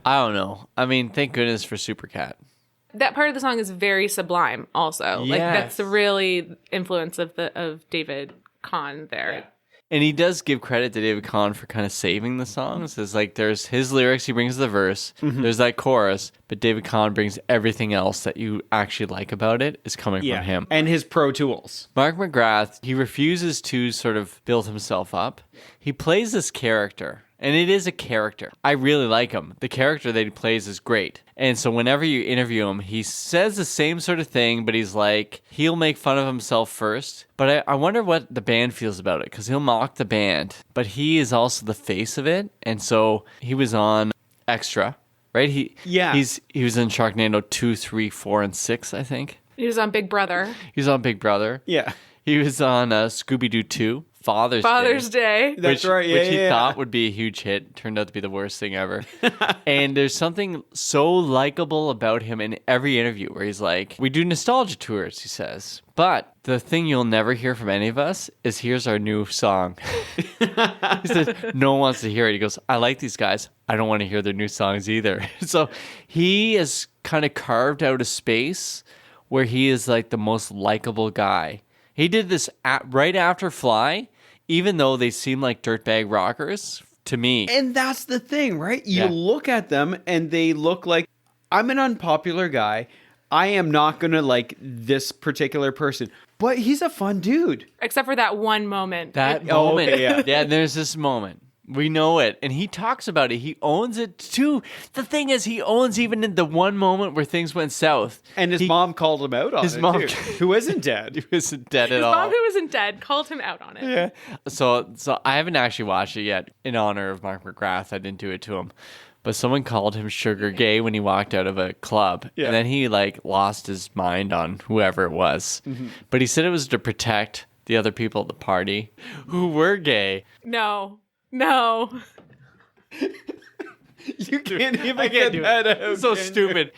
I don't know. I mean, thank goodness for Supercat. That part of the song is very sublime also. Like Yes. that's the really influence of David Kahn there. And he does give credit to David Kahn for kind of saving the songs. It's like there's his lyrics, he brings the verse, there's that chorus, but David Kahn brings everything else that you actually like about it is coming from him. And his Pro Tools. Mark McGrath, he refuses to sort of build himself up. He plays this character, and it is a character. I really like him. The character that he plays is great. And so whenever you interview him, he says the same sort of thing, but he's like, he'll make fun of himself first. But I wonder what the band feels about it, because he'll mock the band, but he is also the face of it. And so he was on Extra, right? He was in Sharknado 2, 3, 4, and 6, I think. He was on Big Brother. He was on Big Brother. Yeah. He was on Scooby-Doo 2, Father's Day. That's right. Yeah, which he yeah. thought would be a huge hit. Turned out to be the worst thing ever. And there's something so likable about him in every interview where he's like, we do nostalgia tours, he says. But the thing you'll never hear from any of us is here's our new song. He says, no one wants to hear it. He goes, I like these guys. I don't want to hear their new songs either. So he has kind of carved out a space where he is like the most likable guy. He did this right after Fly, even though they seem like dirtbag rockers to me. And that's the thing, right? You Yeah. look at them and they look like, I'm an unpopular guy. I am not going to like this particular person, but he's a fun dude. Except for that one moment. That Oh, moment. okay, yeah. Yeah, there's this moment. We know it. And he talks about it. He owns it too. The thing is, he owns even in the one moment where things went south. And his mom called him out on His it, mom- too, who isn't dead. He wasn't dead at His all. mom, who wasn't dead, called him out on it. Yeah. So I haven't actually watched it yet in honor of Mark McGrath. I didn't do it to him. But someone called him sugar gay when he walked out of a club. Yeah. And then he like lost his mind on whoever it was. But he said it was to protect the other people at the party who were gay. No. You can't even I can't get do that it. out. So can you? stupid.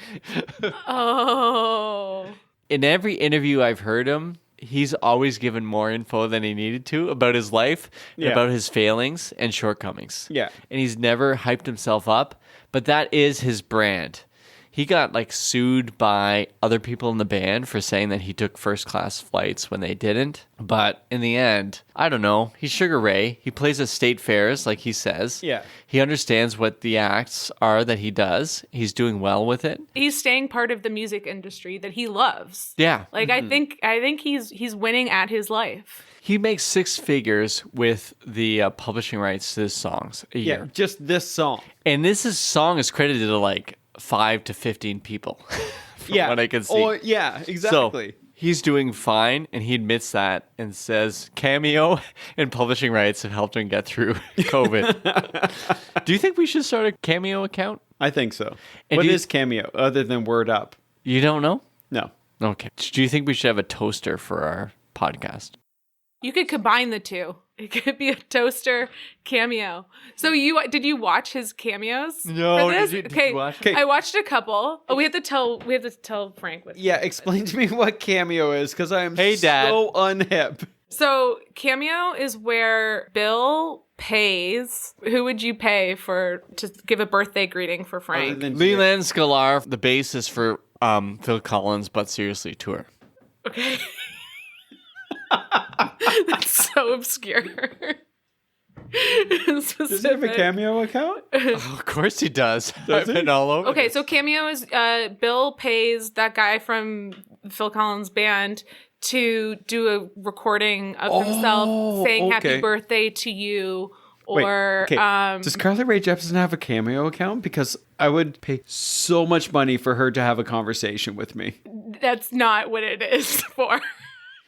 Oh. In every interview I've heard him, he's always given more info than he needed to about his life, and Yeah. about his failings and shortcomings. Yeah. And he's never hyped himself up, but that is his brand. He got like sued by other people in the band for saying that he took first class flights when they didn't. But in the end, I don't know. He's Sugar Ray. He plays at state fairs, like he says. Yeah. He understands what the acts are that he does. He's doing well with it. He's staying part of the music industry that he loves. Yeah. Like I think he's winning at his life. He makes six figures with the publishing rights to his songs a Yeah, year. just this song. And song is credited to like 5 to 15 people. From Yeah. what I can see. Oh, yeah, exactly. So he's doing fine, and he admits that and says Cameo and publishing rights have helped him get through COVID. Do you think we should start a Cameo account? I think so. And What do you- is Cameo other than Word Up? You don't know? No. Okay. Do you think we should have a toaster for our podcast? You could combine the two. It could be a toaster cameo. So did you watch his cameos? No, for this? did you Okay, watch? Okay. I watched a couple. Oh, we have to tell Frank what. Yeah, explain to me what Cameo is, because I am Hey, Dad. so unhip. So cameo is where Bill pays. Who would you pay to give a birthday greeting for Frank? Other than- Leland Sklar, the bassist for Phil Collins' But Seriously tour. Okay. That's so obscure. Does he have a Cameo account? Oh, of course he does. Does I've he? been all over. Okay, this. so cameo is Bill pays that guy from Phil Collins' band to do a recording of himself saying okay. happy birthday to you, Wait, or okay. Does Carly Rae Jepsen have a Cameo account? Because I would pay so much money for her to have a conversation with me. that's not what it is for.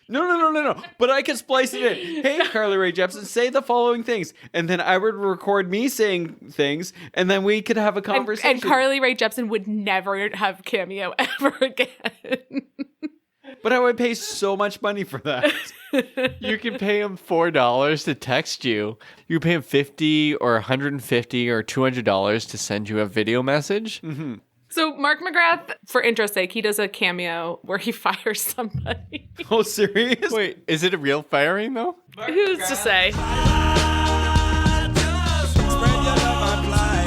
No. But I could splice it in. Hey, Carly Rae Jepsen, say the following things. And then I would record me saying things, and then we could have a conversation. And Carly Rae Jepsen would never have cameo ever again. But I would pay so much money for that. You can pay him $4 to text you. You pay him $50 or $150 or $200 to send you a video message. Mm-hmm. So Mark McGrath, for interest's sake, he does a cameo where he fires somebody. Oh, serious? Wait, is it a real firing though? Who's to say? Spread your love and fly.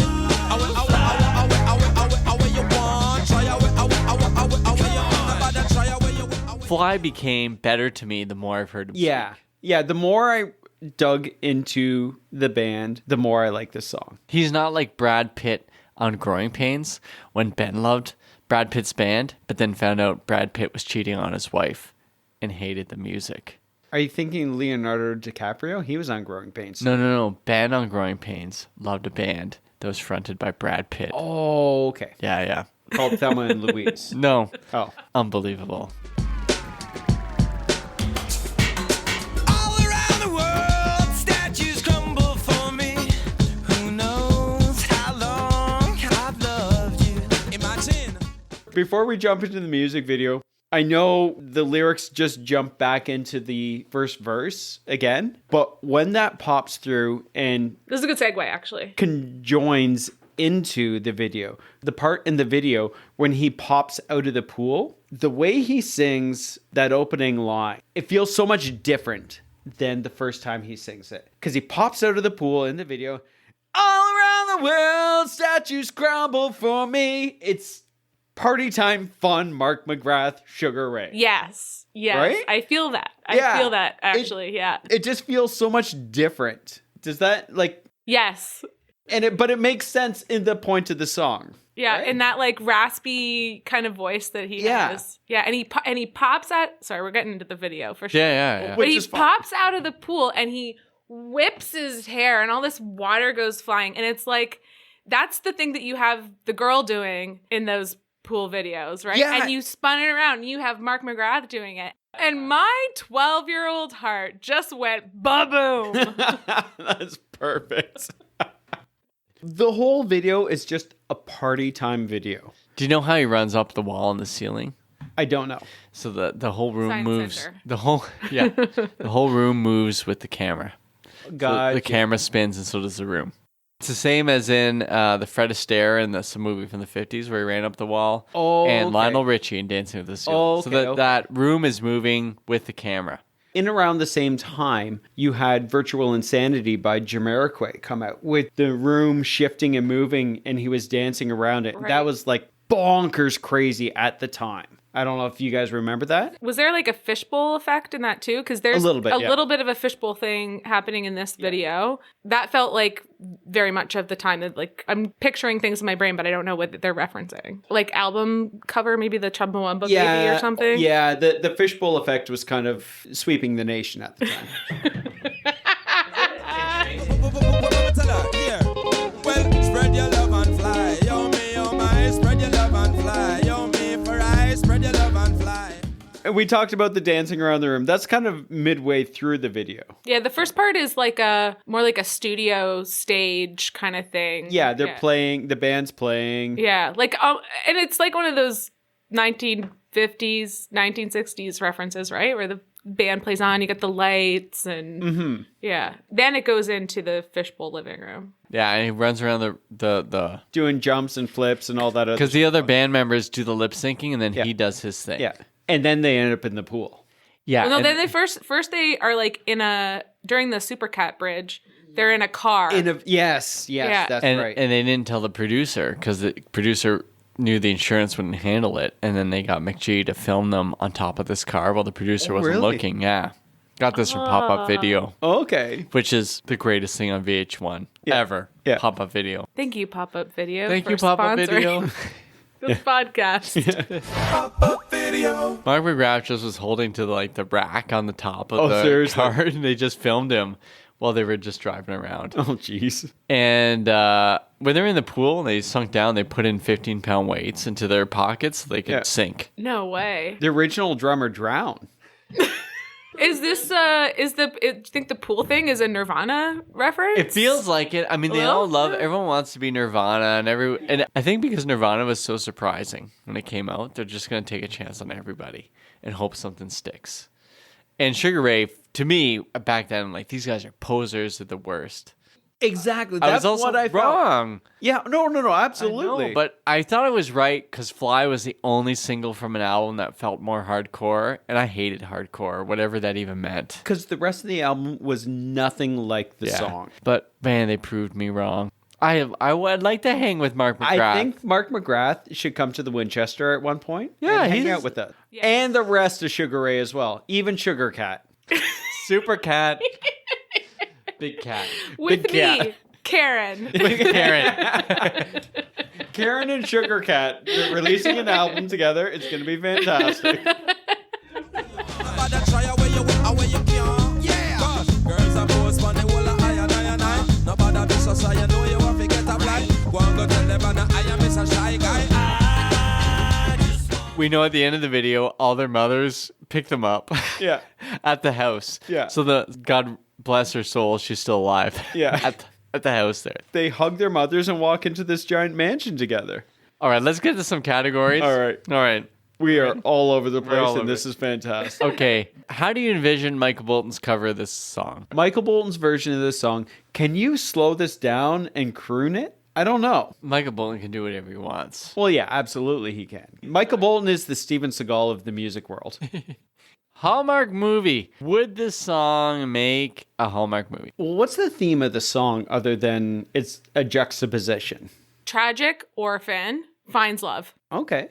Away you want. Try away you want. Nobody try away you want. Fly became better to me the more I've heard him. Yeah. The more I dug into the band, the more I like this song. He's not like Brad Pitt on Growing Pains when Ben loved Brad Pitt's band, but then found out Brad Pitt was cheating on his wife and hated the music. Are you thinking Leonardo DiCaprio? He was on Growing Pains. No. Ben on Growing Pains loved a band that was fronted by Brad Pitt. Oh, okay. Yeah. Called Thelma and Louise. No. Oh. Unbelievable. All around the world, statues crumble for me. Who knows how long I've loved you? Imagine. Before we jump into the music video, I know the lyrics just jump back into the first verse again, but when that pops through and This is a good segue, actually. conjoins into the video, the part in the video when he pops out of the pool, the way he sings that opening line, it feels so much different than the first time he sings it. Because he pops out of the pool in the video, all around the world, statues crumble for me. It's party time fun, Mark McGrath, Sugar Ray. Yes. Yes. Right? I feel that. Yeah. I feel that, actually. Yeah. It just feels so much different. Does that Yes. but it makes sense in the point of the song. Yeah, right? and that like raspy kind of voice that he Yeah. has. Yeah, and he pops out. Sorry, we're getting into the video for sure. Yeah. But Which he is fine. pops out of the pool and he whips his hair, and all this water goes flying. And it's like that's the thing that you have the girl doing in those pool videos, right? Yeah. And you spun it around. And you have Mark McGrath doing it. And my 12-year-old heart just went ba-boom. That's perfect. The whole video is just a party time video. Do you know how he runs up the wall in the ceiling? I don't know. So the whole room Science moves. center. The whole room moves with the camera. So God, the camera spins, and so does the room. It's the same as in the Fred Astaire in some movie from the 50s where he ran up the wall. Oh, and okay. Lionel Richie in Dancing with the Stars. Oh, So okay. that room is moving with the camera. in around the same time, you had Virtual Insanity by Jamiroquai come out with the room shifting and moving, and he was dancing around it. Right. That was like bonkers crazy at the time. I don't know if you guys remember that. Was there like a fishbowl effect in that too? Because there's A little bit, yeah. little bit of a fishbowl thing happening in this video. That felt like very much of the time that like I'm picturing things in my brain, but I don't know what they're referencing. Like album cover, maybe the Chumbawamba Baby or something. Yeah, the fishbowl effect was kind of sweeping the nation at the time. Tell her, here. Well, spread your love and fly. Yo, me, oh my, spread your love and fly. Yo, me, for I, spread your love and fly. And we talked about the dancing around the room. That's kind of midway through the video. Yeah, the first part is like more like a studio stage kind of thing. Yeah, they're playing, the band's playing. Yeah, like and it's like one of those 1950s, 1960s references, right? Where the band plays on, you get the lights and yeah. Then it goes into the fishbowl living room. Yeah, and he runs around the Doing jumps and flips and all that other because the other band members do the lip syncing, and then he does his thing. Yeah. And then they end up in the pool. Yeah. Well, no, and- then they first they are like during the Supercat bridge, they're in a car. Yes, Yeah. that's and, right. and they didn't tell the producer because the producer knew the insurance wouldn't handle it, and then they got McGee to film them on top of this car while the producer wasn't really? looking. Yeah, got this from Pop Up Video, Okay. which is the greatest thing on VH1 ever. Yeah. Pop Up Video. Thank you, Pop Up Video. Thank for you, Pop Up sponsoring Video. this podcast. Mark McGrath just was holding to like the rack on the top of the seriously? car, and they just filmed him while they were just driving around. Oh, jeez. And when they're in the pool and they sunk down, they put in 15-pound weights into their pockets so they could Yeah. sink. No way. The original drummer drowned. Is this I think the pool thing is a Nirvana reference? It feels like it. I mean, they all love. Everyone wants to be Nirvana, and I think because Nirvana was so surprising when it came out, they're just gonna take a chance on everybody and hope something sticks. And Sugar Ray, to me, back then, like these guys are posers at the worst. Exactly. I That's was also what I felt. wrong. Yeah, no, absolutely. No, but I thought I was right because Fly was the only single from an album that felt more hardcore, and I hated hardcore, whatever that even meant. because the rest of the album was nothing like the song. But man, they proved me wrong. I would like to hang with Mark McGrath. I think Mark McGrath should come to the Winchester at one point. Yeah, and hang he's- out with us. Yes. And the rest of Sugar Ray as well. Even Sugar Cat. Super Cat, Big Cat, With Big me, cat. Karen. Karen. Karen and Sugar Cat, they're releasing an album together. It's going to be fantastic. Nobody try away you will, away you can. Yeah. Gosh, girls are both on the whole of I and I. Nobody be so shy, you know you want to get a blind. Go and go tell them I am Mr. Shy Guy. We know at the end of the video, all their mothers pick them up. Yeah. At the house. Yeah. So God bless her soul, she's still alive. Yeah. At the house there. They hug their mothers and walk into this giant mansion together. All right, let's get to some categories. All right. We are all over the all place, over and this it. is fantastic. Okay, how do you envision Michael Bolton's cover of this song? Michael Bolton's version of this song, can you slow this down and croon it? I don't know. Michael Bolton can do whatever he wants. Well, yeah, absolutely he can. Michael Bolton is the Steven Seagal of the music world. Hallmark movie. Would this song make a Hallmark movie? Well, what's the theme of the song other than it's a juxtaposition? Tragic orphan finds love. Okay.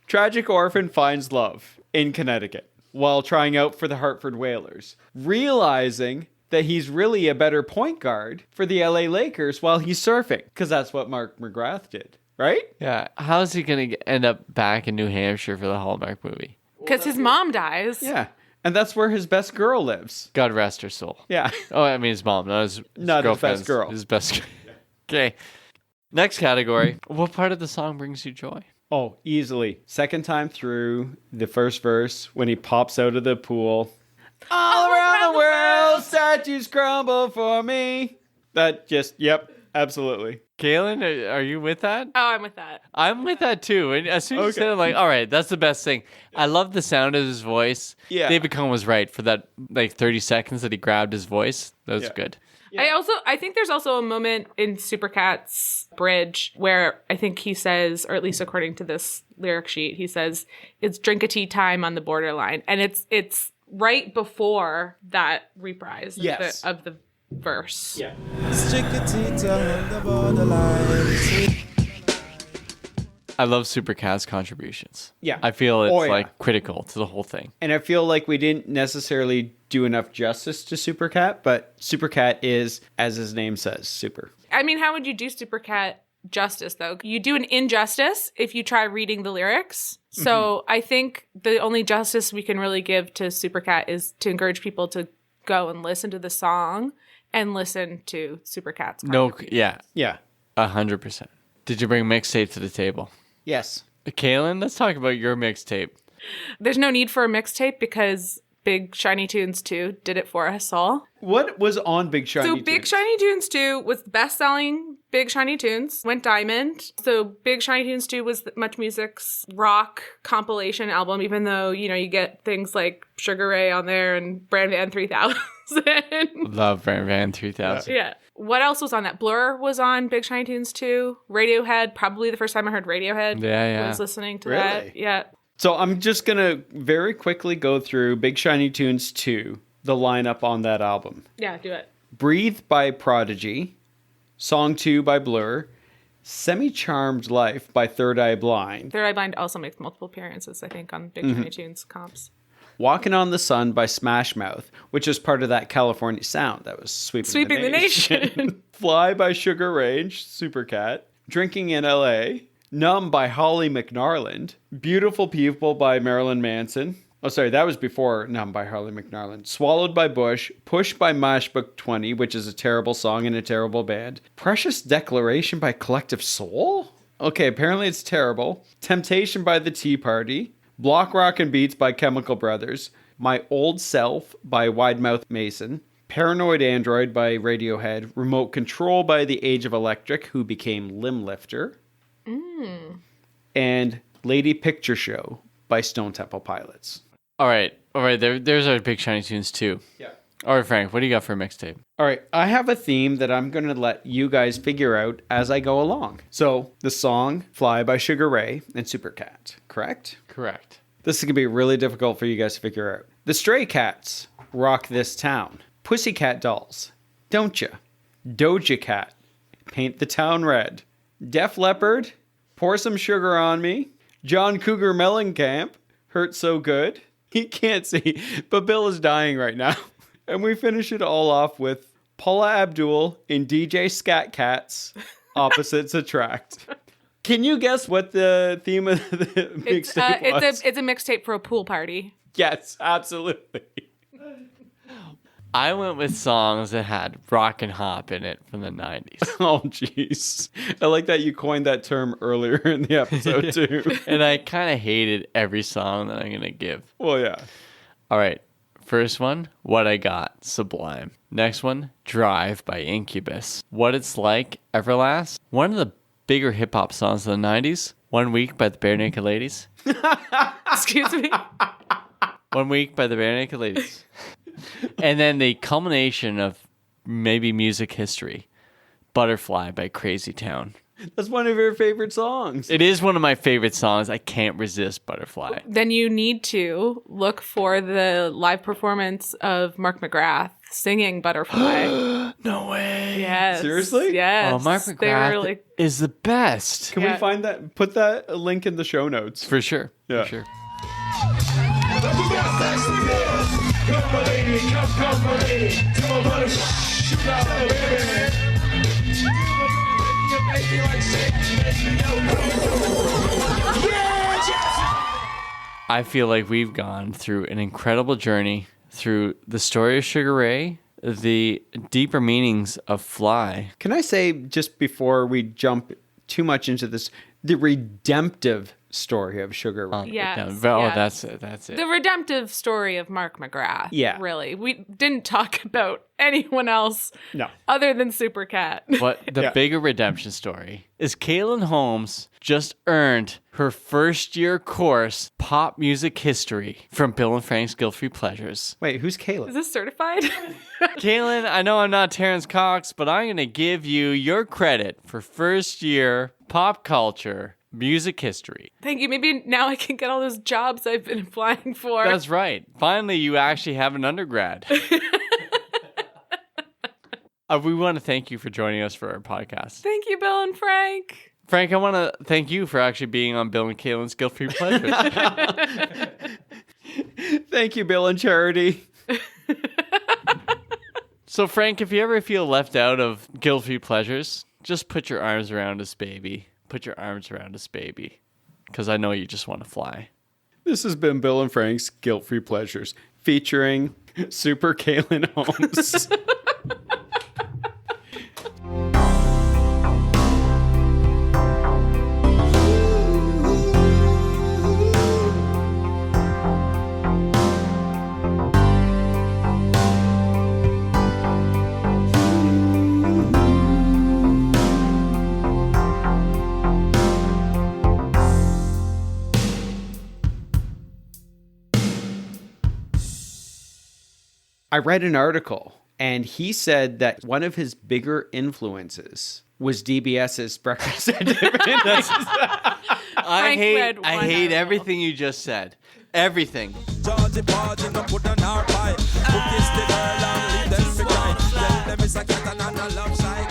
Tragic orphan finds love in Connecticut while trying out for the Hartford Whalers, realizing that he's really a better point guard for the LA Lakers while he's surfing, because that's what Mark McGrath did, right? Yeah. How is he going to end up back in New Hampshire for the Hallmark movie? Because his mom dies. Yeah. And that's where his best girl lives. God rest her soul. Yeah. Oh, I mean his mom, not his Not his girlfriend's- best girl. His best. Okay. Next category. What part of the song brings you joy? Oh, easily. Second time through the first verse when he pops out of the pool. All around the world, statues crumble for me. That just, yep, absolutely. Kaylin, are you with that? Oh, I'm with that. I'm with that too. And as soon as you Okay. said it, I'm like, all right, that's the best thing. I love the sound of his voice. Yeah. David Cohn was right for that like 30 seconds that he grabbed his voice. That was Yeah. good. I think there's also a moment in Supercat's bridge where I think he says, or at least according to this lyric sheet, he says it's drink-a-tea time on the borderline, and it's right before that reprise Yes. of the verse. Yeah. Stick a teeter on the borderline. I love Supercat's contributions. Yeah. I feel it's Oh, yeah. like critical to the whole thing. And I feel like we didn't necessarily do enough justice to Supercat, but Supercat is, as his name says, super. I mean, how would you do Supercat justice, though? You do an injustice if you try reading the lyrics. So I think the only justice we can really give to Supercat is to encourage people to go and listen to the song and listen to Supercat's No, contribution. yeah, Yeah. 100%. Did you bring mixtape to the table? Yes. Kaylin, let's talk about your mixtape. There's no need for a mixtape because Big Shiny Tunes 2 did it for us all. What was on Big Shiny So Tunes? Big Shiny Tunes 2 was the best-selling Big Shiny Tunes, went diamond. So Big Shiny Tunes 2 was Much Music's rock compilation album, even though, you know, you get things like Sugar Ray on there and Brand Van 3000. Love Brand Van 3000. Yeah. What else was on that? Blur was on Big Shiny Tunes 2. Radiohead, probably the first time I heard Radiohead. Yeah. Was listening to Really? that. Yeah. So I'm just going to very quickly go through Big Shiny Tunes 2, the lineup on that album. Yeah, do it. Breathe by Prodigy, Song 2 by Blur, Semi-Charmed Life by Third Eye Blind, Third Eye Blind also makes multiple appearances, I think, on Big Shiny Tunes comps. Walking on the Sun by Smash Mouth, which is part of that California sound that was sweeping The nation. Fly by Sugar Ray and Supercat, Drinking in LA, Numb by Holly McNarland, Beautiful People by Marilyn Manson. Oh, sorry, that was before Numb by Harley McNarland. Swallowed by Bush, Push by Mashbook 20, which is a terrible song and a terrible band. Precious Declaration by Collective Soul? Okay, apparently it's terrible. Temptation by The Tea Party. Block Rock and Beats by Chemical Brothers. My Old Self by Widemouth Mason. Paranoid Android by Radiohead. Remote Control by The Age of Electric, who became Limb Lifter. And Lady Picture Show by Stone Temple Pilots. All right. There's our Big Shiny Tunes too. Yeah. All right, Frank, what do you got for a mixtape? All right, I have a theme that I'm going to let you guys figure out as I go along. So, the song Fly by Sugar Ray and Supercat, correct? Correct. This is going to be really difficult for you guys to figure out. The Stray Cats, Rock This Town. Pussycat Dolls, Don't Ya? Doja Cat, Paint the Town Red. Def Leppard, Pour Some Sugar on Me. John Cougar Mellencamp, Hurt So Good. He can't see, but Bill is dying right now. And we finish it all off with Paula Abdul in DJ Scat Cats, Opposites Attract. Can you guess what the theme of the mixtape was? It's a mixtape for a pool party. Yes, absolutely. I went with songs that had rock and hop in it from the 90s. Oh, jeez. I like that you coined that term earlier in the episode, too. And I kind of hated every song that I'm going to give. Well, yeah. All right. First one, What I Got, Sublime. Next one, Drive by Incubus. What It's Like, Everlast. One of the bigger hip hop songs of the 90s, 1 Week by the Bare Naked Ladies. Excuse me. 1 Week by the Bare Naked Ladies. And then the culmination of maybe music history, Butterfly by Crazy Town. That's one of your favorite songs. It is one of my favorite songs. I can't resist Butterfly. Then you need to look for the live performance of Mark McGrath singing Butterfly. No way. Yes. Seriously? Yes. Oh, Mark They were McGrath like, is the best. Can we find that? Put that link in the show notes. For sure. Yeah. For sure. Come, my lady, come, my lady. To my butterfly, shoot out, baby. You make me like shit. I feel like we've gone through an incredible journey through the story of Sugar Ray, the deeper meanings of Fly. Can I say, just before we jump too much into this, the redemptive story of Sugar Ray? Yes, Oh, yes. that's it. That's it. the redemptive story of Mark McGrath. Yeah. Really. We didn't talk about anyone else No. other than Supercat. But the Yeah. bigger redemption story is KAHLIN Holmes just earned her first year course, Pop Music History, from Bill and Frank's Guilt-Free Pleasures. Wait, who's Is Caleb? this certified? KAHLIN, I know I'm not Terrence Cox, but I'm going to give you your credit for first year pop culture music history. Thank you. Maybe now I can get all those jobs I've been applying for. That's right. Finally, you actually have an undergrad. We want to thank you for joining us for our podcast. Thank you, Bill and Frank. Frank, I want to thank you for actually being on Bill and KAHLIN's Guilt-Free Pleasures. Thank you, Bill and Charity. So, Frank, if you ever feel left out of Guilt-Free Pleasures, just put your arms around us, baby. Put your arms around us, baby. Because I know you just want to fly. This has been Bill and Frank's Guilt-Free Pleasures, featuring Super KAHLIN Holmes. I read an article, and he said that one of his bigger influences was DBS's Breakfast at Tiffany's. I read one hate article. everything you just said. Everything. Georgie Porgy, no put on our pie. Who kiss the girl and leave them behind? Tell them it's a cat and a love side.